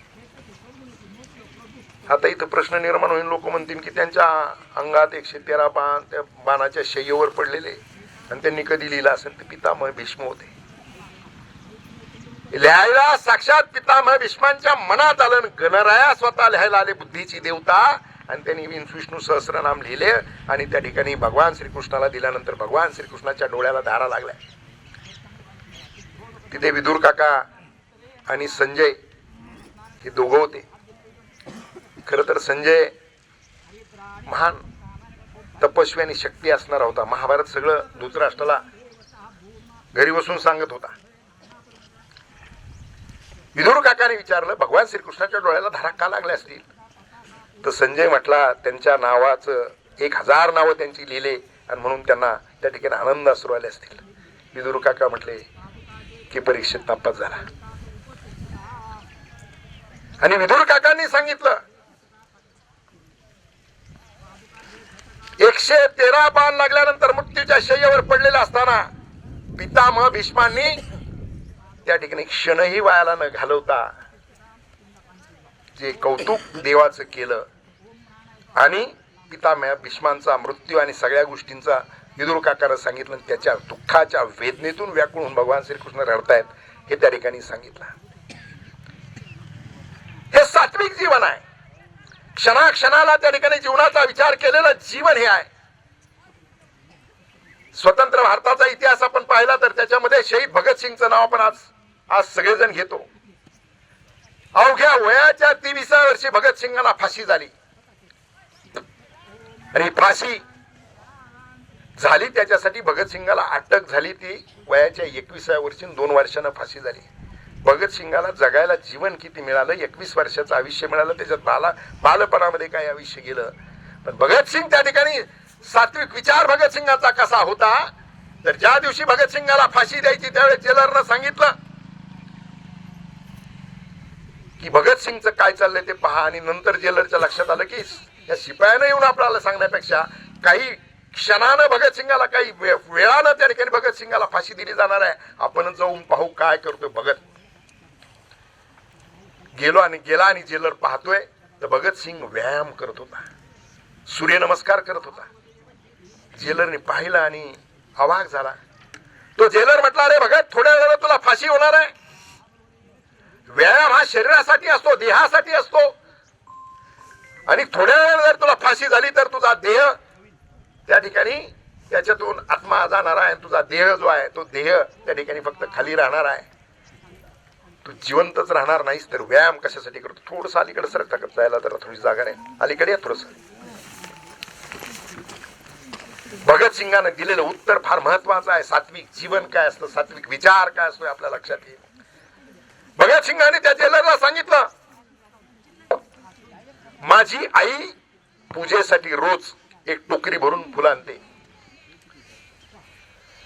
आता इथं प्रश्न निर्माण होईल, लोक म्हणतील की त्यांच्या अंगात 113 बाण त्या बाणाच्या शय्येवर पडलेले आणि त्यांनी कधी लिहिलं असेल. ते पितामह भीष्म होते. लिहायला साक्षात पितामह भीष्मांच्या मनात आलं. गणराया स्वतः लिहायला आले, बुद्धीची देवता, आणि त्यांनी विष्णू सहस्रनाम लिहिले आणि त्या ठिकाणी भगवान श्रीकृष्णाला दिल्यानंतर भगवान श्रीकृष्णाच्या डोळ्याला धारा लागल्या. तिथे विदुर काका आणि संजय हे दोघं होते. खर तर संजय महान तपस्वी आणि शक्ती असणारा होता. महाभारत सगळं धृतराष्ट्राला घरी बसून सांगत होता. विदुर काकाने विचारलं, भगवान श्रीकृष्णाच्या डोळ्याला धारा का लागल्या असतील? तर संजय म्हटला, त्यांच्या नावाचं 1000 नावं त्यांची लिहिले आणि म्हणून त्यांना त्या ठिकाणी आनंद अश्रू आले असतील. विदुर काका म्हटले की परीक्षेत नापास झाला. आणि विदुर काकांनी सांगितलं, 113 बाण लागल्यानंतर मृत्यूच्या शय्येवर पडलेले असताना पितामह भीष्मांनी त्या ठिकाणी क्षणही वायाला न घालवता जे कौतुक देवाचं केलं आणि पितामह भीष्मांचा मृत्यू आणि सगळ्या गोष्टींचा विदुर काकानं सांगितलं. त्याच्या दुःखाच्या वेदनेतून व्याकुळ होऊन भगवान श्रीकृष्ण रडतायत हे त्या ठिकाणी सांगितलं. हे सात्विक जीवन आहे. क्षणाक्षणाला त्या ठिकाणी जीवनाचा विचार केलेलं जीवन हे आहे. स्वतंत्र भारताचा इतिहास आपण पाहिला तर त्याच्यामध्ये शहीद भगतसिंगचं नाव आपण आज सगळेजण घेतो. अवघ्या वयाच्या 23व्या वर्षी भगतसिंगांना फाशी झाली आणि फाशी झाली त्याच्यासाठी भगतसिंगाला अटक झाली. ती वयाच्या 21व्या वर्षी 2 वर्षांना फाशी झाली. भगतसिंगाला जगायला जीवन किती मिळालं, 21 वर्षाचं आयुष्य मिळालं. त्याच्यात बालपणामध्ये काय आयुष्य गेलं. पण भगतसिंग त्या ठिकाणी सात्विक विचार भगतसिंगाचा कसा होता तर ज्या दिवशी भगतसिंगाला फाशी द्यायची त्यावेळेस जेलरनं सांगितलं की भगतसिंगचं काय चाललंय ते पहा. आणि नंतर जेलरच्या लक्षात आलं की या शिपायानं येऊन आपल्याला सांगण्यापेक्षा काही क्षणानं भगतसिंगाला, काही वेळानं त्या ठिकाणी भगतसिंगाला फाशी दिली जाणार आहे, आपण जाऊन पाहू काय करतोय. भगत गेला आणि जेलर पाहतोय तर भगतसिंग व्यायाम करत होता, सूर्यनमस्कार करत होता. जेलरने पाहिलं आणि अवाक झाला. तो जेलर म्हटला, अरे भगत, थोड्या वेळात तुला फाशी होणार आहे. व्यायाम हा शरीरासाठी असतो, देहासाठी असतो, आणि थोड्या वेळात जर तुला फाशी झाली तर तुझा देह त्या ठिकाणी त्याच्यातून आत्मा जाणार आहे. तुझा देह जो आहे तो देह त्या ठिकाणी फक्त खाली राहणार आहे. तू जिवंतच राहणार नाहीस. तर व्यायाम कशासाठी करतो? थोडस अलीकडे सरकता करता यायला तर थोडी जागा नाही, अलीकडे या थोडस. भगतसिंगानं दिलेलं उत्तर फार महत्वाचं आहे. सात्विक जीवन काय असतं, सात्विक विचार काय असतो आपल्या लक्षात येईल. भगतसिंगाने त्या जेलरला सांगितलं, माझी आई पूजेसाठी रोज एक टोकरी भरून फुलं आणते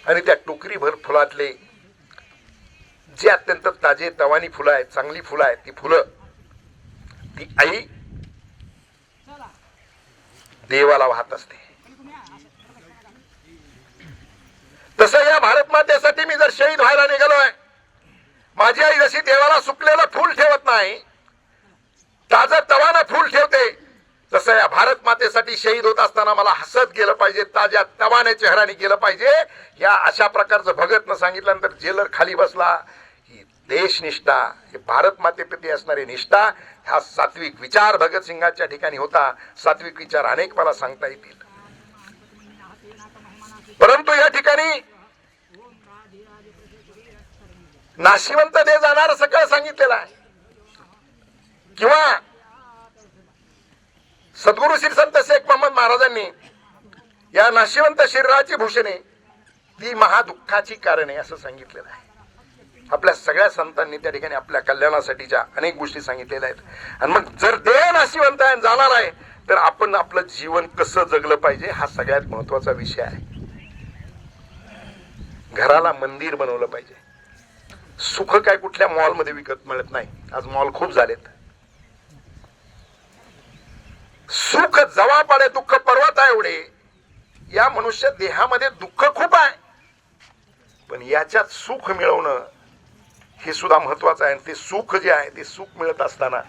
आणि त्या टोकरीभर फुलातले जे अत्यंत ताजे तवानी फुलं आहेत, चांगली फुलं आहेत, ती फुलं ती आई देवाला वाहत असते. तसं या भारत मातेसाठी मी जर शहीद व्हायला निघालोय, माझी आई जशी देवाला सुकलेलं फूल ठेवत नाही, ताजं तवानं फूल ठेवते, तसं या भारत मातेसाठी शहीद होत असताना मला हसत गेलं पाहिजे, ताज्या तवाने चेहऱ्याने गेलं पाहिजे. या अशा प्रकारचं भगतनं सांगितल्यानंतर जेलर खाली बसला. ही देशनिष्ठा, हे भारत मातेप्रती असणारी निष्ठा, हा सात्विक विचार भगतसिंगाच्या ठिकाणी होता. सात्विक विचार अनेक मला सांगता येतील, परंतु या ठिकाणी नाशिवंत दे जाणार सगळं सांगितलेलं आहे. किंवा सद्गुरु श्री संत शेख मोहम्मद महाराजांनी या नाशिवंत शरीराची भूषणे ती महादुःखाची कारण आहे असं सांगितलेलं आहे. आपल्या सगळ्या संतांनी त्या ठिकाणी आपल्या कल्याणासाठीच्या अनेक गोष्टी सांगितलेल्या आहेत. आणि मग जर देह नाशिवंत आहे, जाणार आहे, तर आपण आपलं जीवन कसं जगलं पाहिजे हा सगळ्यात महत्वाचा विषय आहे. घराला मंदिर बनवलं पाहिजे. सुख काय कुठल्या मॉलमध्ये विकत मिळत नाही. आज मॉल खूप झालेत. सुख जवापाडे दुःख पर्वत आहे एवढे. या मनुष्य देहामध्ये दुःख खूप आहे, पण याच्यात सुख मिळवणं हे सुद्धा महत्वाचं आहे. ते सुख जे आहे ते सुख मिळत असताना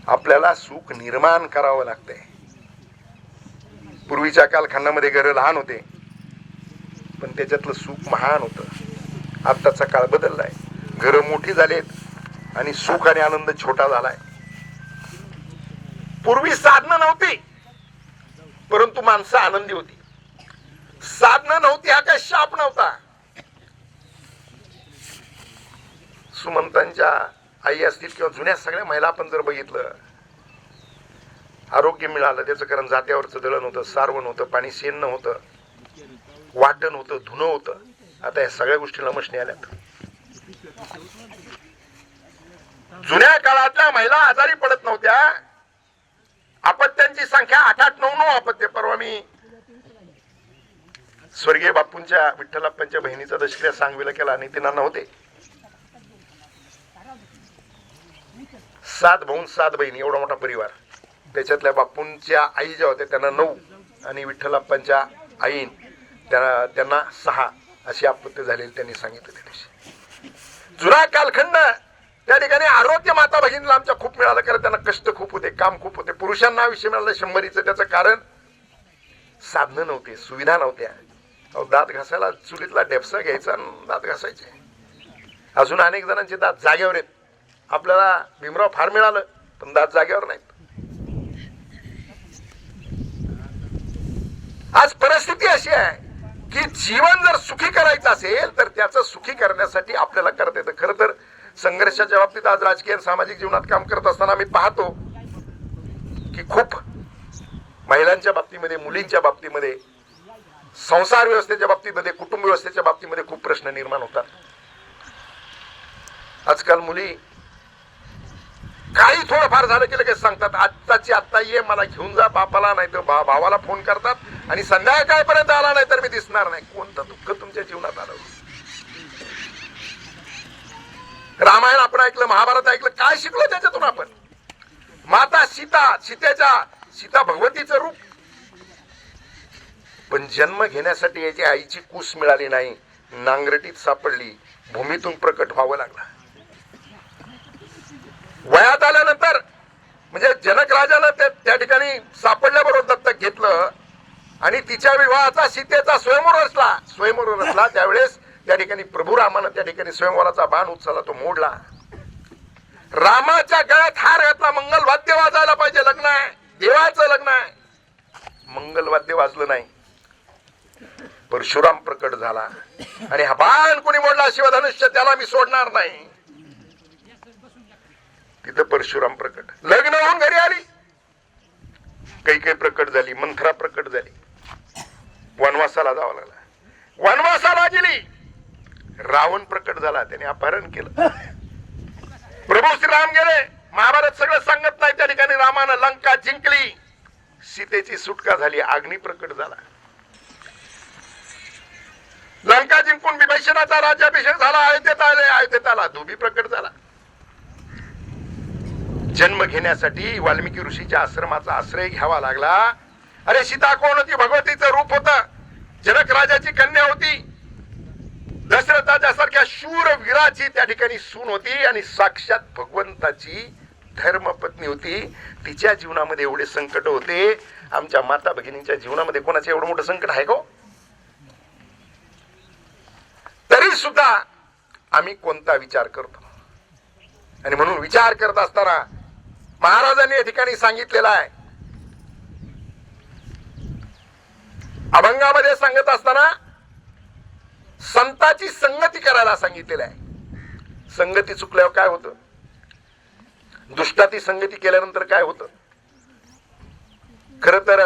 आपल्याला सुख निर्माण करावं लागतंय. पूर्वीच्या कालखंडामध्ये घरं लहान होते, पण त्याच्यातलं सुख महान होतं. आत्ताचा काळ बदललाय. घरं मोठी झालेत आणि सुख आणि आनंद छोटा झालाय. पूर्वी साधनं नव्हती, परंतु माणसं आनंदी होती. साधनं नव्हती हा काय शाप नव्हता. सुमंतांच्या आई असतील किंवा जुन्या सगळ्या महिला आपण जर बघितलं, आरोग्य मिळालं त्याचं कारण जात्यावरचं दळण होतं, सारवण होतं, पाणी शेण होतं, वाटण होतं, धुणं होतं. आता या सगळ्या गोष्टीला मशनी आल्यात. जुन्या काळातल्या महिला आजारी पडत नव्हत्या. अपत्यांची संख्या 8-8-9-9 अपत्य. परवा मी स्वर्गीय बापूंच्या विठ्ठलाप्पांच्या बहिणीचा दशक्रिया सांगवीला केला. नितीनांना होते 7 भाऊ 7 बहिणी, एवढा मोठा परिवार. त्याच्यातल्या बापूंच्या आई ज्या होत्या त्यांना 9 आणि विठ्ठलाप्पांच्या आईन त्यांना 6 अशी अपत्य झालेली त्यांनी सांगितलं. त्या दिवशी जुना कालखंड त्या ठिकाणी आरोग्य माता भगिनीला आमच्या खूप मिळालं, कारण त्यांना कष्ट खूप होते, काम खूप होते. पुरुषांना आयुष्य मिळालं 100चं. त्याचं कारण साधनं नव्हते, सुविधा नव्हत्या. दात घासायला चुलीतला ढेपसा घ्यायचा आणि दात घासायचे. अजून अनेक जणांचे दात जागेवर आहेत. आपल्याला भीमराव फार मिळालं, पण दात जागेवर नाहीत. आज परिस्थिती अशी आहे की जीवन जर सुखी करायचं असेल तर त्याचं सुखी करण्यासाठी आपल्याला करता येतं. खरं तर संघर्षाच्या बाबतीत आज राजकीय आणि सामाजिक जीवनात काम करत असताना मी पाहतो की खूप महिलांच्या बाबतीमध्ये, मुलींच्या बाबतीमध्ये, संसार व्यवस्थेच्या बाबतीमध्ये, कुटुंब व्यवस्थेच्या बाबतीमध्ये खूप प्रश्न निर्माण होतात. आजकाल मुली काही थोडंफार झालं की लगेच सांगतात आत्ताची आत्ता ये, मला घेऊन जा बापाला, नाही तर भावाला फोन करतात आणि संध्याकाळपर्यंत आला नाही तर मी दिसणार नाही. कोणतं दुःख तुमच्या जीवनात आलं? रामायण आपण ऐकलं, महाभारत ऐकलं, काय शिकलो त्याच्यातून आपण? माता सीता भगवतीचं रूप, पण जन्म घेण्यासाठी याची आईची कूस मिळाली नाही, नांगरटीत सापडली, भूमीतून प्रकट व्हावं लागला. वयात आल्यानंतर म्हणजे जनक राजाला त्या ठिकाणी सापडल्याबरोबर दत्तक घेतलं आणि तिच्या विवाहाचा सीतेचा स्वयंवर रचला. त्यावेळेस त्या ठिकाणी प्रभू रामानं त्या ठिकाणी स्वयंवराचा बाण उचलला, तो मोडला. रामाच्या गळ्यात हार घातला. मंगलवाद्य वाजायला पाहिजे, लग्न आहे, देवाचं लग्न आहे, मंगलवाद्य वाजलं नाही. परशुराम प्रकट झाला आणि हा बाण कोणी मोडला शिवधनुष्य, त्याला मी सोडणार नाही. तिथं परशुराम प्रकट. लग्न होऊन घरी आली, काही प्रकट झाली, मंथरा प्रकट झाली, वनवासाला जावं लागला. वनवासाला गेली, रावण प्रकट झाला, त्याने अपहरण केलं. प्रभू श्रीराम गेले, महाभारत सगळं सांगत नाही. त्या ठिकाणी रामानं लंका जिंकली, सीतेची सुटका झाली, अग्नी प्रकट झाला. लंका जिंकून विभीषणाचा राज्याभिषेक झाला, अयोध्येत आला, धोबी प्रकट झाला. जन्म घेण्यासाठी वाल्मिकी ऋषीच्या आश्रमाचा आश्रय घ्यावा लागला. अरे सीता कोण होती? भगवतीचं रूप होतं. जनक राजाची कन्या होती, दशरथाच्या सारख्या शूरवीराची त्या ठिकाणी सून होती आणि साक्षात भगवंताची धर्मपत्नी होती. तिच्या जीवनामध्ये एवढे संकट होते. आमच्या माता भगिनींच्या जीवनामध्ये कोणाचं एवढं मोठं संकट आहे का? तरी सुद्धा आम्ही कोणता विचार करतो. आणि म्हणून विचार करत असताना महाराजांनी या ठिकाणी सांगितलेलं आहे, अभंगामध्ये सांगत असताना संताची संगती करायला सांगितलेलं आहे. संगती चुकल्यावर काय होतं, दुष्टाची संगती केल्यानंतर काय होतं. खर तर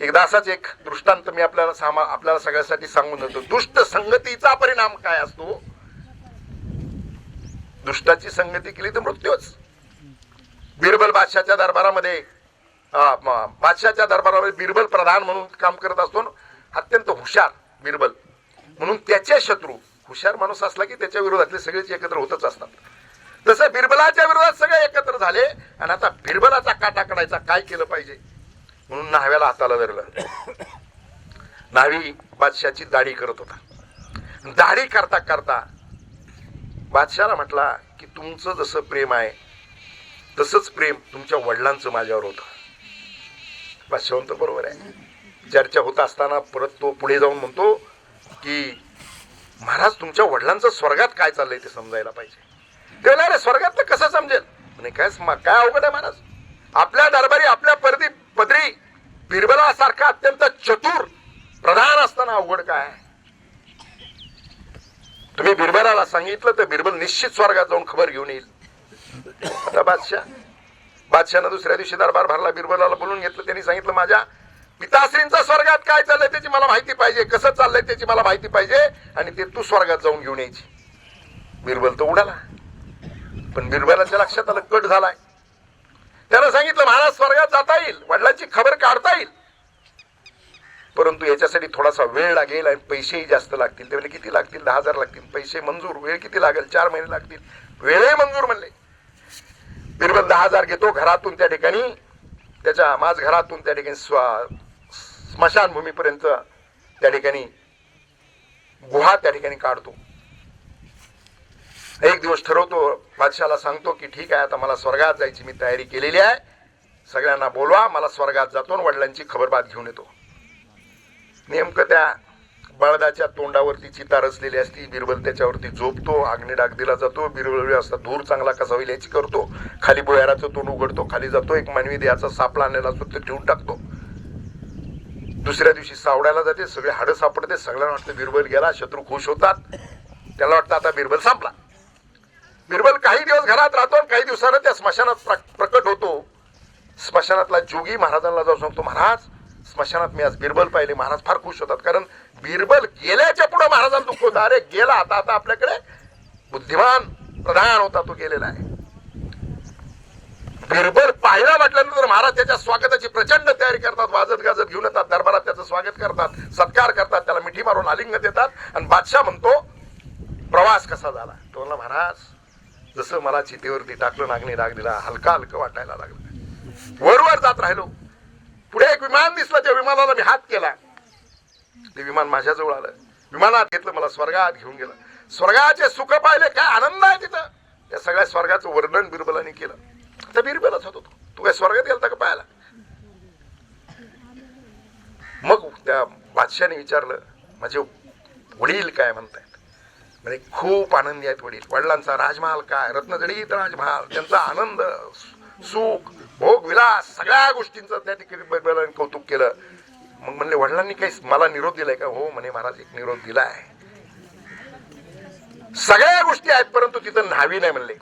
एकदा असाच एक दृष्टांत मी आपल्याला सगळ्यासाठी सांगून देतो. दुष्ट संगतीचा परिणाम काय असतो. दुष्टाची संगती केली तर मृत्यूच. बिरबल बादशाच्या दरबारामध्ये बिरबल प्रधान म्हणून काम करत असतो. अत्यंत हुशार बिरबल, म्हणून त्याचे शत्रू, हुशार माणूस असला की त्याच्या विरोधातले सगळेच एकत्र होतच असतात. तसं बिरबलाच्या विरोधात सगळे एकत्र झाले आणि आता बिरबलाचा काटा काढायचा, काय केलं पाहिजे म्हणून न्हाव्याला हाताला धरलं. न्हावी बादशाची दाढी करत होता. दाढी करता करता बादशाला म्हटला की तुमचं जसं प्रेम आहे तसंच प्रेम तुमच्या वडिलांचं माझ्यावर होतं. बादशाह म्हणतो बरोबर आहे. चर्चा होत असताना परत तो पुढे जाऊन म्हणतो की महाराज तुमच्या वडिलांचं स्वर्गात काय चाललंय ते समजायला पाहिजे. ते म्हणले अरे स्वर्गातलं कसं समजेल. म्हणे काय अवघड आहे महाराज. आपल्या दरबारी आपल्या पदरी बिरबलासारखा अत्यंत चतुर प्रधान असताना अवघड काय. तुम्ही बिरबलाला सांगितलं तर बिरबल निश्चित स्वर्गात जाऊन खबर घेऊन येईल. आता बादशाहनं दुसऱ्या दिवशी दरबार भरला, बिरबलाला बोलून घेतलं. त्यांनी सांगितलं माझ्या पिताश्रींचा स्वर्गात काय चाललंय त्याची मला माहिती पाहिजे, कसं चाललंय त्याची मला माहिती पाहिजे, आणि ते तू स्वर्गात जाऊन घेऊन यायची. बिरबल तो उडाला. पण बिरबलाच्या लक्षात आलं कट झालाय. त्यानं सांगितलं महाराज स्वर्गात जाता येईल, वडिलांची खबर काढता येईल, परंतु याच्यासाठी थोडासा वेळ लागेल आणि पैसेही जास्त लागतील. ते म्हणले किती लागतील. 10,000 लागतील. पैसे मंजूर. वेळ किती लागेल. 4 महिने लागतील. वेळही मंजूर म्हणले. बिरबल 10,000 घेतो. घरातून त्या ठिकाणी माझ घरातून त्या ठिकाणी स्मशानभूमीपर्यंत त्या ठिकाणी गुहा त्या ठिकाणी काढतो. एक दिवस ठरवतो, बादशाला सांगतो की ठीक आहे आता मला स्वर्गात जायची मी तयारी केलेली आहे, सगळ्यांना बोलवा, मला स्वर्गात जातो आणि वडिलांची खबरबात घेऊन येतो. नेमकं त्या बळदाच्या तोंडावरती चिता रचलेली असती. बिरबल त्याच्यावरती झोपतो. अग्निडाग दिला जातो. बिरबल असता धूर चांगला कसा होईल याची करतो. खाली बोयाराचं तोंड उघडतो. खाली जातो. एक मानवी देहाचा सापळा आणलेला असतो ते ठेवून टाकतो. दुसऱ्या दिवशी सावड्याला जाते. सगळे हाडं सापडते. सगळ्यांना वाटतं बिरबल गेला. शत्रू खुश होतात. त्याला वाटतं आता बिरबल संपला. बिरबल काही दिवस घरात राहतो. काही दिवसानं त्या स्मशानात प्रकट होतो. स्मशानातला जोगी महाराजांना जाऊन सांगतो महाराज स्मशानात मी आज बिरबल पाहिले. महाराज फार खुश होतात, कारण बिरबल गेल्याच्या पुढे महाराजांना दुःख होतं. अरे गेला आता आपल्याकडे बुद्धिमान प्रधान होता तो गेलेला आहे. बिरबल पाहिला म्हटल्यानंतर महाराज त्याच्या स्वागताची प्रचंड तयारी करतात. वाजत गाजत घेऊन येतात. दरबारात त्याचं स्वागत करतात, सत्कार करतात, त्याला मिठी मारून आलिंगन देतात. आणि बादशाह म्हणतो प्रवास कसा झाला. तो म्हणला महाराज जसं मला चितेवरती टाकलं नागणी डाग दिला, हलका वाटायला लागलं. वर जात राहिलो. पुढे एक विमान दिसलं. त्या विमानाला मी हात केला. ते विमान माझ्याजवळ आलं. विमानात घेतलं. मला स्वर्गात घेऊन गेलं. स्वर्गाचे सुख पाहिले. काय आनंद आहे तिथं. त्या सगळ्या स्वर्गाचं वर्णन बिरबलाने केलं. आता बिरबलच होतो तू काय स्वर्गात गेलता का पाहायला. मग त्या बादशाने विचारलं माझे वडील काय म्हणतायत. म्हणजे खूप आनंदी आहेत वडील. वडिलांचा राजमहाल काय, रत्नजडीत राजमहाल, त्यांचा आनंद सुख भोग विलास सगळ्या गोष्टींचं त्या ठिकाणी बिरबलाने कौतुक केलं. मग म्हणले वडिलांनी काही मला निरोप दिलाय का. हो म्हणे महाराज एक निरोप दिलाय. सगळ्या गोष्टी आहेत परंतु तिथं न्हावी नाही म्हणले.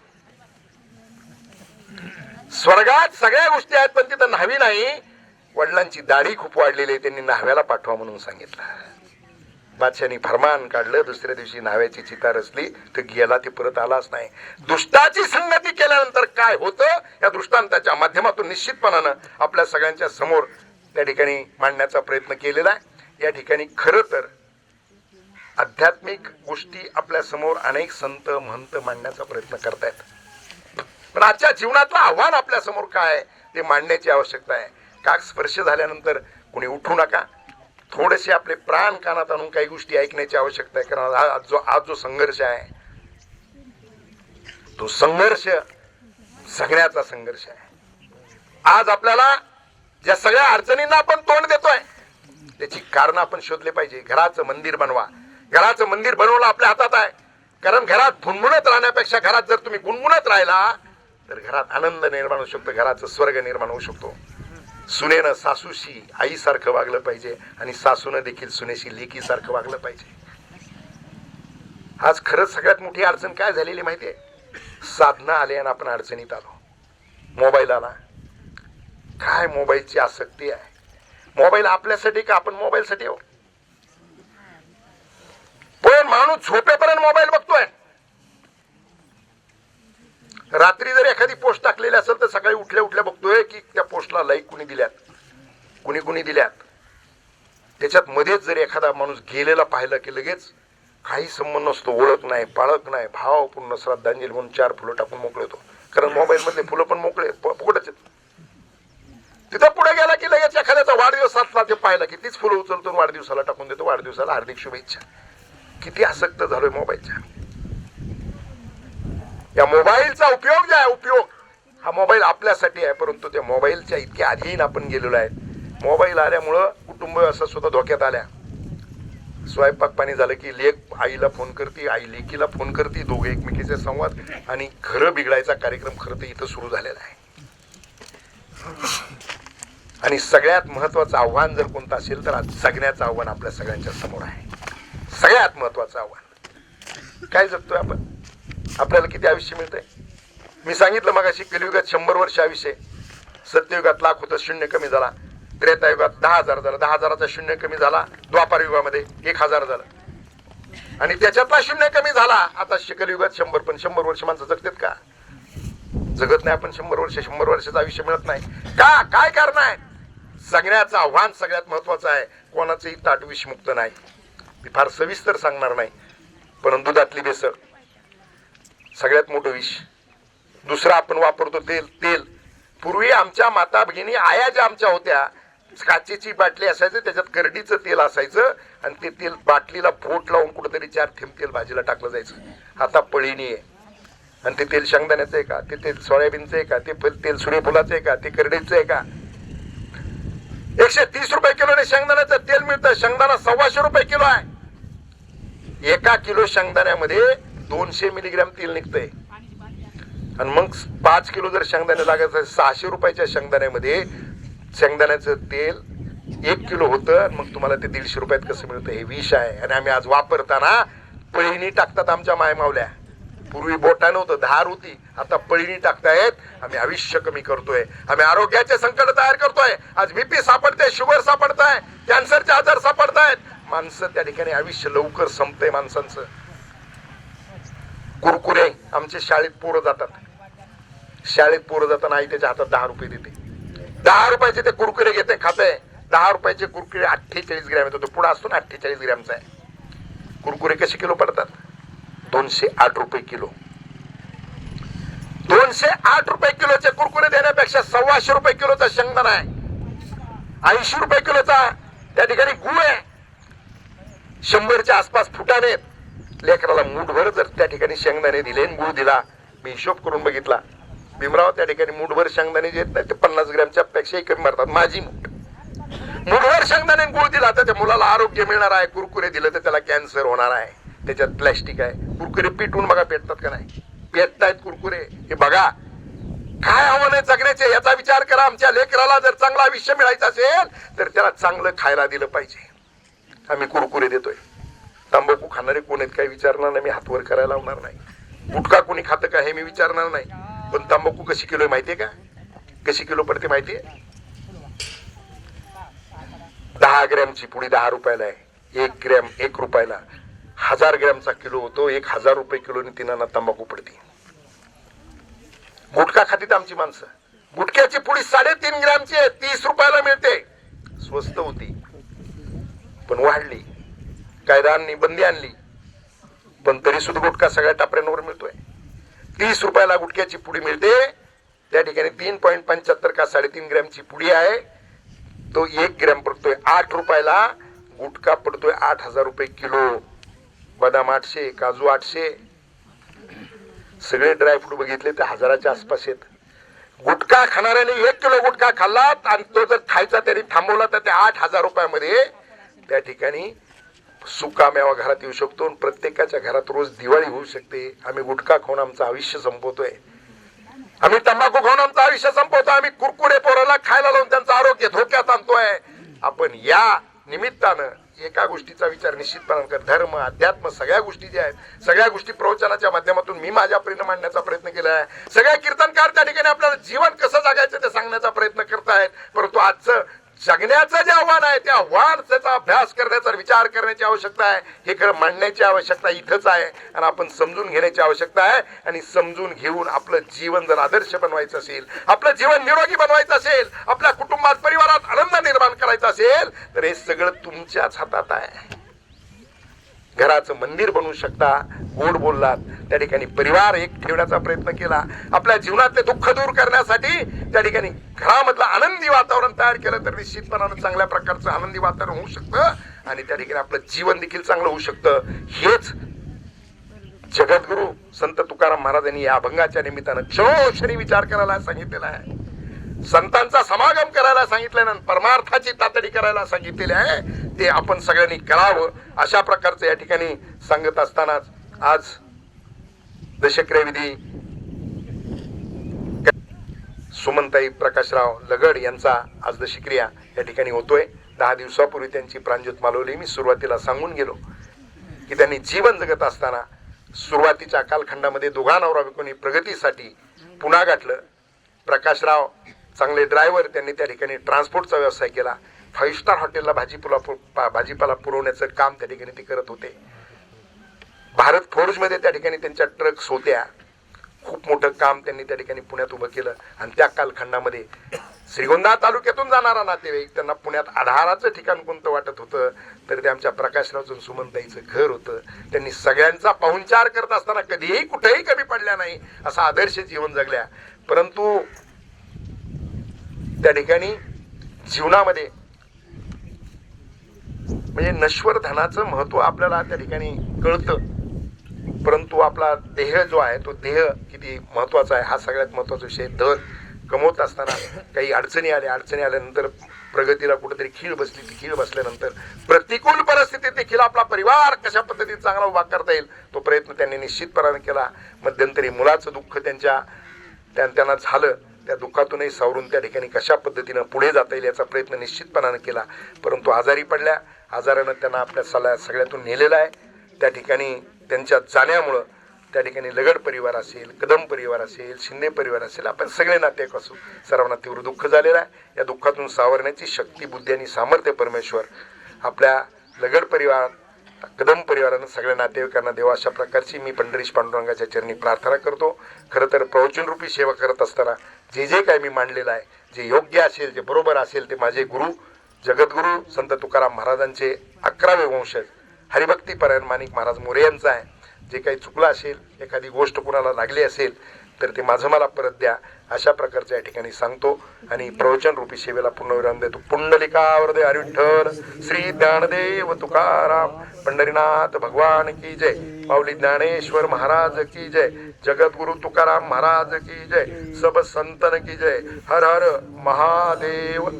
स्वर्गात सगळ्या गोष्टी आहेत पण तिथं न्हावी नाही. वडिलांची दाढी खूप वाढलेली आहे, त्यांनी न्हाव्याला पाठवा म्हणून सांगितलं. बादशाने फरमान काढलं. दुसऱ्या दिवशी न्हाव्याची चिता रचली. तर गेला ते परत आलाच नाही. दुष्टाची संगती केल्यानंतर काय होतं या दृष्टांताच्या माध्यमातून निश्चितपणानं आपल्या सगळ्यांच्या समोर त्या ठिकाणी मांडण्याचा प्रयत्न केलेला आहे. या ठिकाणी खरं तर आध्यात्मिक गोष्टी आपल्या समोर अनेक संत महंत मांडण्याचा प्रयत्न करतायत, पण आजच्या जीवनातलं आव्हान आपल्या समोर काय आहे ते मांडण्याची आवश्यकता आहे. काक स्पर्श झाल्यानंतर कोणी उठू नका. थोडेसे आपले प्राण कानात आणून काही गोष्टी ऐकण्याची आवश्यकता आहे. कारण आज जो संघर्ष आहे तो संघर्ष सगळ्याचा संघर्ष आहे. आज आपल्याला ज्या सगळ्या अडचणींना आपण तोंड देतोय त्याची कारण आपण शोधले पाहिजे. घराचं मंदिर बनवा. घराचं मंदिर बनवलं आपल्या हातात आहे. कारण घरात फुनमुनत राहण्यापेक्षा घरात जर तुम्ही गुणगुणत राहिला तर घरात आनंद निर्माण होऊ शकतो, घराचं स्वर्ग निर्माण होऊ शकतो. सुनेनं सासूशी आईसारखं वागलं पाहिजे आणि सासूनं देखील सुनेशी लेकीसारखं वागलं पाहिजे. आज खरंच सगळ्यात मोठी अडचण काय झालेली माहितीये? साधनं आले आणि आपण अडचणीत आलो. मोबाईल आला. काय मोबाईलची आसक्ती आहे. मोबाईल आपल्यासाठी का आपण मोबाईलसाठी हो? पण माणूस झोपेपर्यंत मोबाईल बघतोय. रात्री जर एखादी पोस्ट टाकलेली असेल तर सकाळी उठल्या उठल्या बघतोय की त्या पोस्टला लाईक कुणी दिल्यात, कुणी दिल्यात. त्याच्यात मध्येच जर एखादा माणूस गेलेला पाहिलं की लगेच काही संबंध नसतो, ओळख नाही, पाळक नाही, भावपूर्ण श्रद्धांजली म्हणून 4 फुलं टाकून मोकळे होतो. कारण मोबाईल मधले फुलं पण मोकळे फुकटच आहेत. तिथं पुढे गेला की लगेच एखाद्याचा वाढदिवस असला ते पाहिला की तीच फुलं उचलतो, वाढदिवसाला टाकून देतो, वाढदिवसाला हार्दिक शुभेच्छा. किती आसक्त झालोय मोबाईलच्या. या मोबाईलचा उपयोग जो आहे, उपयोग हा मोबाईल आपल्यासाठी आहे, परंतु त्या मोबाईलच्या इतक्या अधीन आपण गेलेलो आहे. मोबाईल आल्यामुळं कुटुंब असं सुद्धा धोक्यात आल्या. स्वयंपाक पाणी झालं की लेक आईला फोन करते, आई लेकीला फोन करते, दोघे एकमेकीचे संवाद आणि घरं बिघडायचा कार्यक्रम खरं तर इथं सुरू झालेला आहे. आणि सगळ्यात महत्वाचं आव्हान जर कोणतं असेल तर आज जगण्याचं आव्हान आपल्या सगळ्यांच्या समोर आहे. सगळ्यात महत्वाचं आव्हान काय जगतोय आपण? आपल्याला किती आयुष्य मिळतंय? मी सांगितलं मगाशी कलियुगात 100 वर्ष आयुष्य, सत्ययुगात लाख होतं, शून्य कमी झाला. त्रेतायुगात 10,000 झालं, 10,000चा शून्य कमी झाला. द्वापार युगामध्ये 1,000 झालं आणि त्याच्यातला शून्य कमी झाला. आता कलियुगात 100, पण 100 वर्ष माणसं जगतात का? जगत नाही. आपण 100 वर्ष, 100 वर्षाचं आयुष्य मिळत नाही का? काय कारण आहे? जगण्याचं आव्हान सगळ्यात महत्वाचं आहे. कोणाचंही ताट विषमुक्त नाही. मी फार सविस्तर सांगणार नाही, पण दुधातली भेसळ सगळ्यात मोठं विष. दुसरं आपण वापरतो तेल. पूर्वी आमच्या माता भगिनी आया ज्या आमच्या होत्या, काचेची बाटली असायचं, त्याच्यात करडीचं तेल असायचं आणि ते तेल बाटलीला बोट लावून कुठेतरी 4 थेंब तेल भाजीला टाकलं जायचं. आता पळीणी आहे. आणि ते तेल शेंगदाण्याचं आहे का? ते तेल सोयाबीनचं आहे का? ते तेल सूर्यफुलाचं आहे का? ते करडीचं आहे का? 130 रुपये किलोने शेंगदाण्याचं तेल मिळतं. शेंगदाणा 125 रुपये किलो आहे. 1 किलो शेंगदाण्यामध्ये 200 मिलीग्रॅम तेल निघतंय. आणि मग 5 किलो जर शेंगदाणे लागायचं, 600 रुपयाच्या शेंगदाण्यामध्ये शेंगदाण्याचं तेल 1 किलो होतं. मग तुम्हाला ते 150 रुपयात कसं मिळतं? हे विष आहे. आणि आम्ही आज वापरताना पळीणी टाकतात आमच्या मायमावल्या. पूर्वी बोटा नव्हतं, धार होती, आता पळीणी टाकतायत. आम्ही आयुष्य कमी करतोय, आम्ही आरोग्याचे संकट तयार करतोय. आज बीपी सापडते, शुगर सापडत आहे, कॅन्सरचे आजार सापडतायत. माणसं त्या ठिकाणी आयुष्य लवकर संपतंय माणसांचं. कुरकुरे आमचे शाळेत पोरं जातात, शाळेत पोरं जाताना आई त्याच्या हातात 10 रुपये देते. 10 रुपयाचे ते कुरकुरे घेते, खाते. 10 रुपयाचे कुरकुरे 48 ग्रॅम येतो. तो पुढा असतो ना 48 ग्रॅमचा आहे. कुरकुरे कसे किलो पडतात? 208 रुपये किलो. 208 रुपये किलोचे कुरकुरे देण्यापेक्षा 125 रुपये किलोचा शेंगदाणा आहे, 80 रुपये किलोचा त्या ठिकाणी गुळ आहे. 100च्या आसपास फुटाणे. लेकराला मूठभर जर त्या ठिकाणी शेंगदाणे दिले, गुळ दिला, मी हिशोब करून बघितला, भीमराव त्या ठिकाणी मूठभर शेंगदाणे जे आहेत ते 50 ग्रॅमच्या पेक्षाही कमी मारतात. माझी मूठभर शेंगदाणे गुळ दिला तर त्या मुलाला आरोग्य मिळणार आहे. कुरकुरे दिलं तर त्याला कॅन्सर होणार आहे. त्याच्यात प्लॅस्टिक आहे. कुरकुरे पेटवून बघा, पेटतात का नाही? पेटतायत कुरकुरे. हे बघा काय आव्हान आहे जगण्याचे, याचा विचार करा. आमच्या लेकराला जर चांगलं आयुष्य मिळायचं असेल तर त्याला चांगलं खायला दिलं पाहिजे. आम्ही कुरकुरे देतोय. तंबाखू खाणारे कोण आहेत काही विचारणार नाही, मी हातवर करायला लावणार नाही. गुटखा कोणी खातं का हे मी विचारणार नाही. पण तंबाखू कशी किलो आहे माहितीये का? कशी किलो पडते माहितीये? 10 ग्रॅमची पुडी 10 रुपयाला आहे. 1 ग्रॅम 1 रुपयाला. 1000 ग्रॅमचा किलो होतो. 1000 रुपये किलोने तिनांना तंबाखू पडते. गुटखा खातीत आमची माणसं. गुटख्याची पुडी 3.5 ग्रॅमची आहे, 30 रुपयाला मिळते. स्वस्त होती पण वाढली, कायद्याने बंदी आणली, पण तरी सुद्धा गुटखा सगळ्या टापऱ्यांवर मिळतोय. 30 रुपयाला गुटख्याची पुडी मिळते. त्या ठिकाणी 3.75 का 3.5 ग्रॅमची पुडी आहे. तो 1 ग्रॅम पडतोय 8 रुपयाला. गुटखा पडतोय 8,000 रुपये किलो. बदाम 800, काजू 800, सगळे ड्रायफ्रूट बघितले तर 1000च्या आसपास आहेत. गुटखा खाणाऱ्याने 1 किलो गुटखा खाल्ला आणि तो जर खायचा तरी थांबवला तर त्या 8,000 रुपयामध्ये त्या ठिकाणी सुका मेवा घरात येऊ शकतो आणि प्रत्येकाच्या घरात रोज दिवाळी होऊ शकते. आम्ही गुटखा खाऊन आमचं आयुष्य संपवतोय, आम्ही तंबाखू खाऊन आमचं आयुष्य संपवतोय, आम्ही कुरकुरे पोराला खायला लावून त्यांचं आरोग्य धोक्यात आणतोय. आपण या निमित्तानं एका गोष्टीचा विचार निश्चितपणे कर. धर्म, अध्यात्म सगळ्या गोष्टी ज्या आहेत, सगळ्या गोष्टी प्रवचनाच्या माध्यमातून मी माझ्या परीने मांडण्याचा प्रयत्न केला आहे. सगळ्या कीर्तनकार त्या ठिकाणी आपल्याला जीवन कसं जगायचं ते सांगण्याचा प्रयत्न करतायत. परंतु आजचं जगण्याचं जे आव्हान आहे त्या आव्हानाचा अभ्यास करण्याचा विचार करण्याची आवश्यकता आहे. हे खरं मांडण्याची आवश्यकता इथंच आहे आणि आपण समजून घेण्याची आवश्यकता आहे. आणि समजून घेऊन आपलं जीवन जर आदर्श बनवायचं असेल, आपलं जीवन निरोगी बनवायचं असेल, आपल्या कुटुंबात परिवारात आनंद निर्माण करायचा असेल तर हे सगळं तुमच्याच हातात आहे. घराचं मंदिर बनवू शकता. गोड बोललात, त्या ठिकाणी परिवार एक ठेवण्याचा प्रयत्न केला. आपल्या जीवनातले दुःख दूर करण्यासाठी त्या ठिकाणी घरामधलं आनंदी वातावरण तयार केलं तर निश्चितपणानं चांगल्या प्रकारचं आनंदी वातावरण होऊ शकतं आणि त्या ठिकाणी आपलं जीवन देखील चांगलं होऊ शकतं. हेच जगद्गुरु संत तुकाराम महाराजांनी या अभंगाच्या निमित्तानं क्षणोक्षणी विचार करायला सांगितलेला आहे. संतांचा समागम करायला सांगितलं, परमार्थाची तातडी करायला सांगितलेली आहे. ते आपण सगळ्यांनी करावं अशा प्रकारचं या ठिकाणी सांगत असतानाच आज दशक्रिया विधी सुमनताई प्रकाशराव लगड यांचा आज दशक्रिया या ठिकाणी होतोय. 10 दिवसापूर्वी त्यांची प्राणज्योत मालवली. मी सुरुवातीला सांगून गेलो की त्यांनी जीवन जगत असताना सुरुवातीच्या कालखंडामध्ये दोघा नवरा बायकोनी प्रगतीसाठी पुन्हा गाठलं. प्रकाशराव चांगले ड्रायव्हर, त्यांनी त्या ठिकाणी ट्रान्सपोर्टचा व्यवसाय केला. 5 स्टार हॉटेलला भाजीपाला पुरवण्याचं काम त्या ठिकाणी ते करत होते. भारत फोर्जमध्ये त्या ठिकाणी त्यांच्या ट्रक्स होत्या. खूप मोठं काम त्यांनी त्या ठिकाणी पुण्यात उभं केलं. आणि त्या कालखंडामध्ये श्रीगोंदा तालुक्यातून जाणारा नातेवाईक त्यांना पुण्यात आधाराचं ठिकाण कोणतं वाटत होतं तर ते आमच्या प्रकाशरावचं सुमनताईचं घर होतं. त्यांनी सगळ्यांचा पाहुणचार करत असताना कधीही कुठेही कमी पडल्या नाही असा आदर्श जीवन जगल्या. परंतु त्या ठिकाणी जीवनामध्ये म्हणजे नश्वर धनाचं महत्व आपल्याला त्या ठिकाणी कळतं, परंतु आपला देह जो आहे तो देह किती महत्वाचा आहे हा सगळ्यात महत्वाचा विषय. धन कमवत असताना काही अडचणी आल्यानंतर प्रगतीला कुठेतरी खीळ बसली. ती खीळ बसल्यानंतर प्रतिकूल परिस्थितीत देखील आपला परिवार कशा पद्धतीने चांगला उभा करता येईल तो प्रयत्न त्यांनी निश्चितपणाने केला. मध्यंतरी मुलाचं दुःख त्यांना झालं. त्या दुःखातूनही सावरून त्या ठिकाणी कशा पद्धतीनं पुढे जाता येईल याचा प्रयत्न निश्चितपणाने केला. परंतु आजारी पडल्या. आजारानं त्यांना आपल्या सगळ्यातून नेलेलं आहे. त्या ठिकाणी त्यांच्या जाण्यामुळं त्या ठिकाणी लगड परिवार असेल, कदम परिवार असेल, शिंदे परिवार असेल, आपण सगळे नातेवाईक असू, सर्वांना तीव्र दुःख झालेलं आहे. या दुःखातून सावरण्याची शक्ती, बुद्धी आणि सामर्थ्य परमेश्वर आपल्या लगड परिवार, कदम परिवारानं सगळ्या नातेवाईकांना देवा अशा प्रकारची मी पंढरीश पांडुरंगाच्या चरणी प्रार्थना करतो. खरं तर प्रवचनरूपी सेवा करत असताना जे काय मी मांडलेलं आहे, जे योग्य असेल, जे बरोबर असेल, ते माझे गुरु जगद्गुरु संत तुकाराम महाराजांचे 11वे वंशज हरिभक्तीपरायण माणिक महाराज मोरे यांचं आहे. जे काही चुकलं असेल, एखादी गोष्ट कुणाला लागली असेल तर ते माझं मला परत द्या अशा प्रकारच्या या ठिकाणी सांगतो आणि प्रवचन रूपी सेवेला पूर्णविराम देतो. पुंडलिकावरदे हरी विठ्ठल श्री ज्ञानदेव तुकाराम पंढरीनाथ भगवान की जय. माऊली ज्ञानेश्वर महाराज की जय. जगद्गुरु तुकाराम महाराज की जय. सब संतन की जय. हर हर महादेव.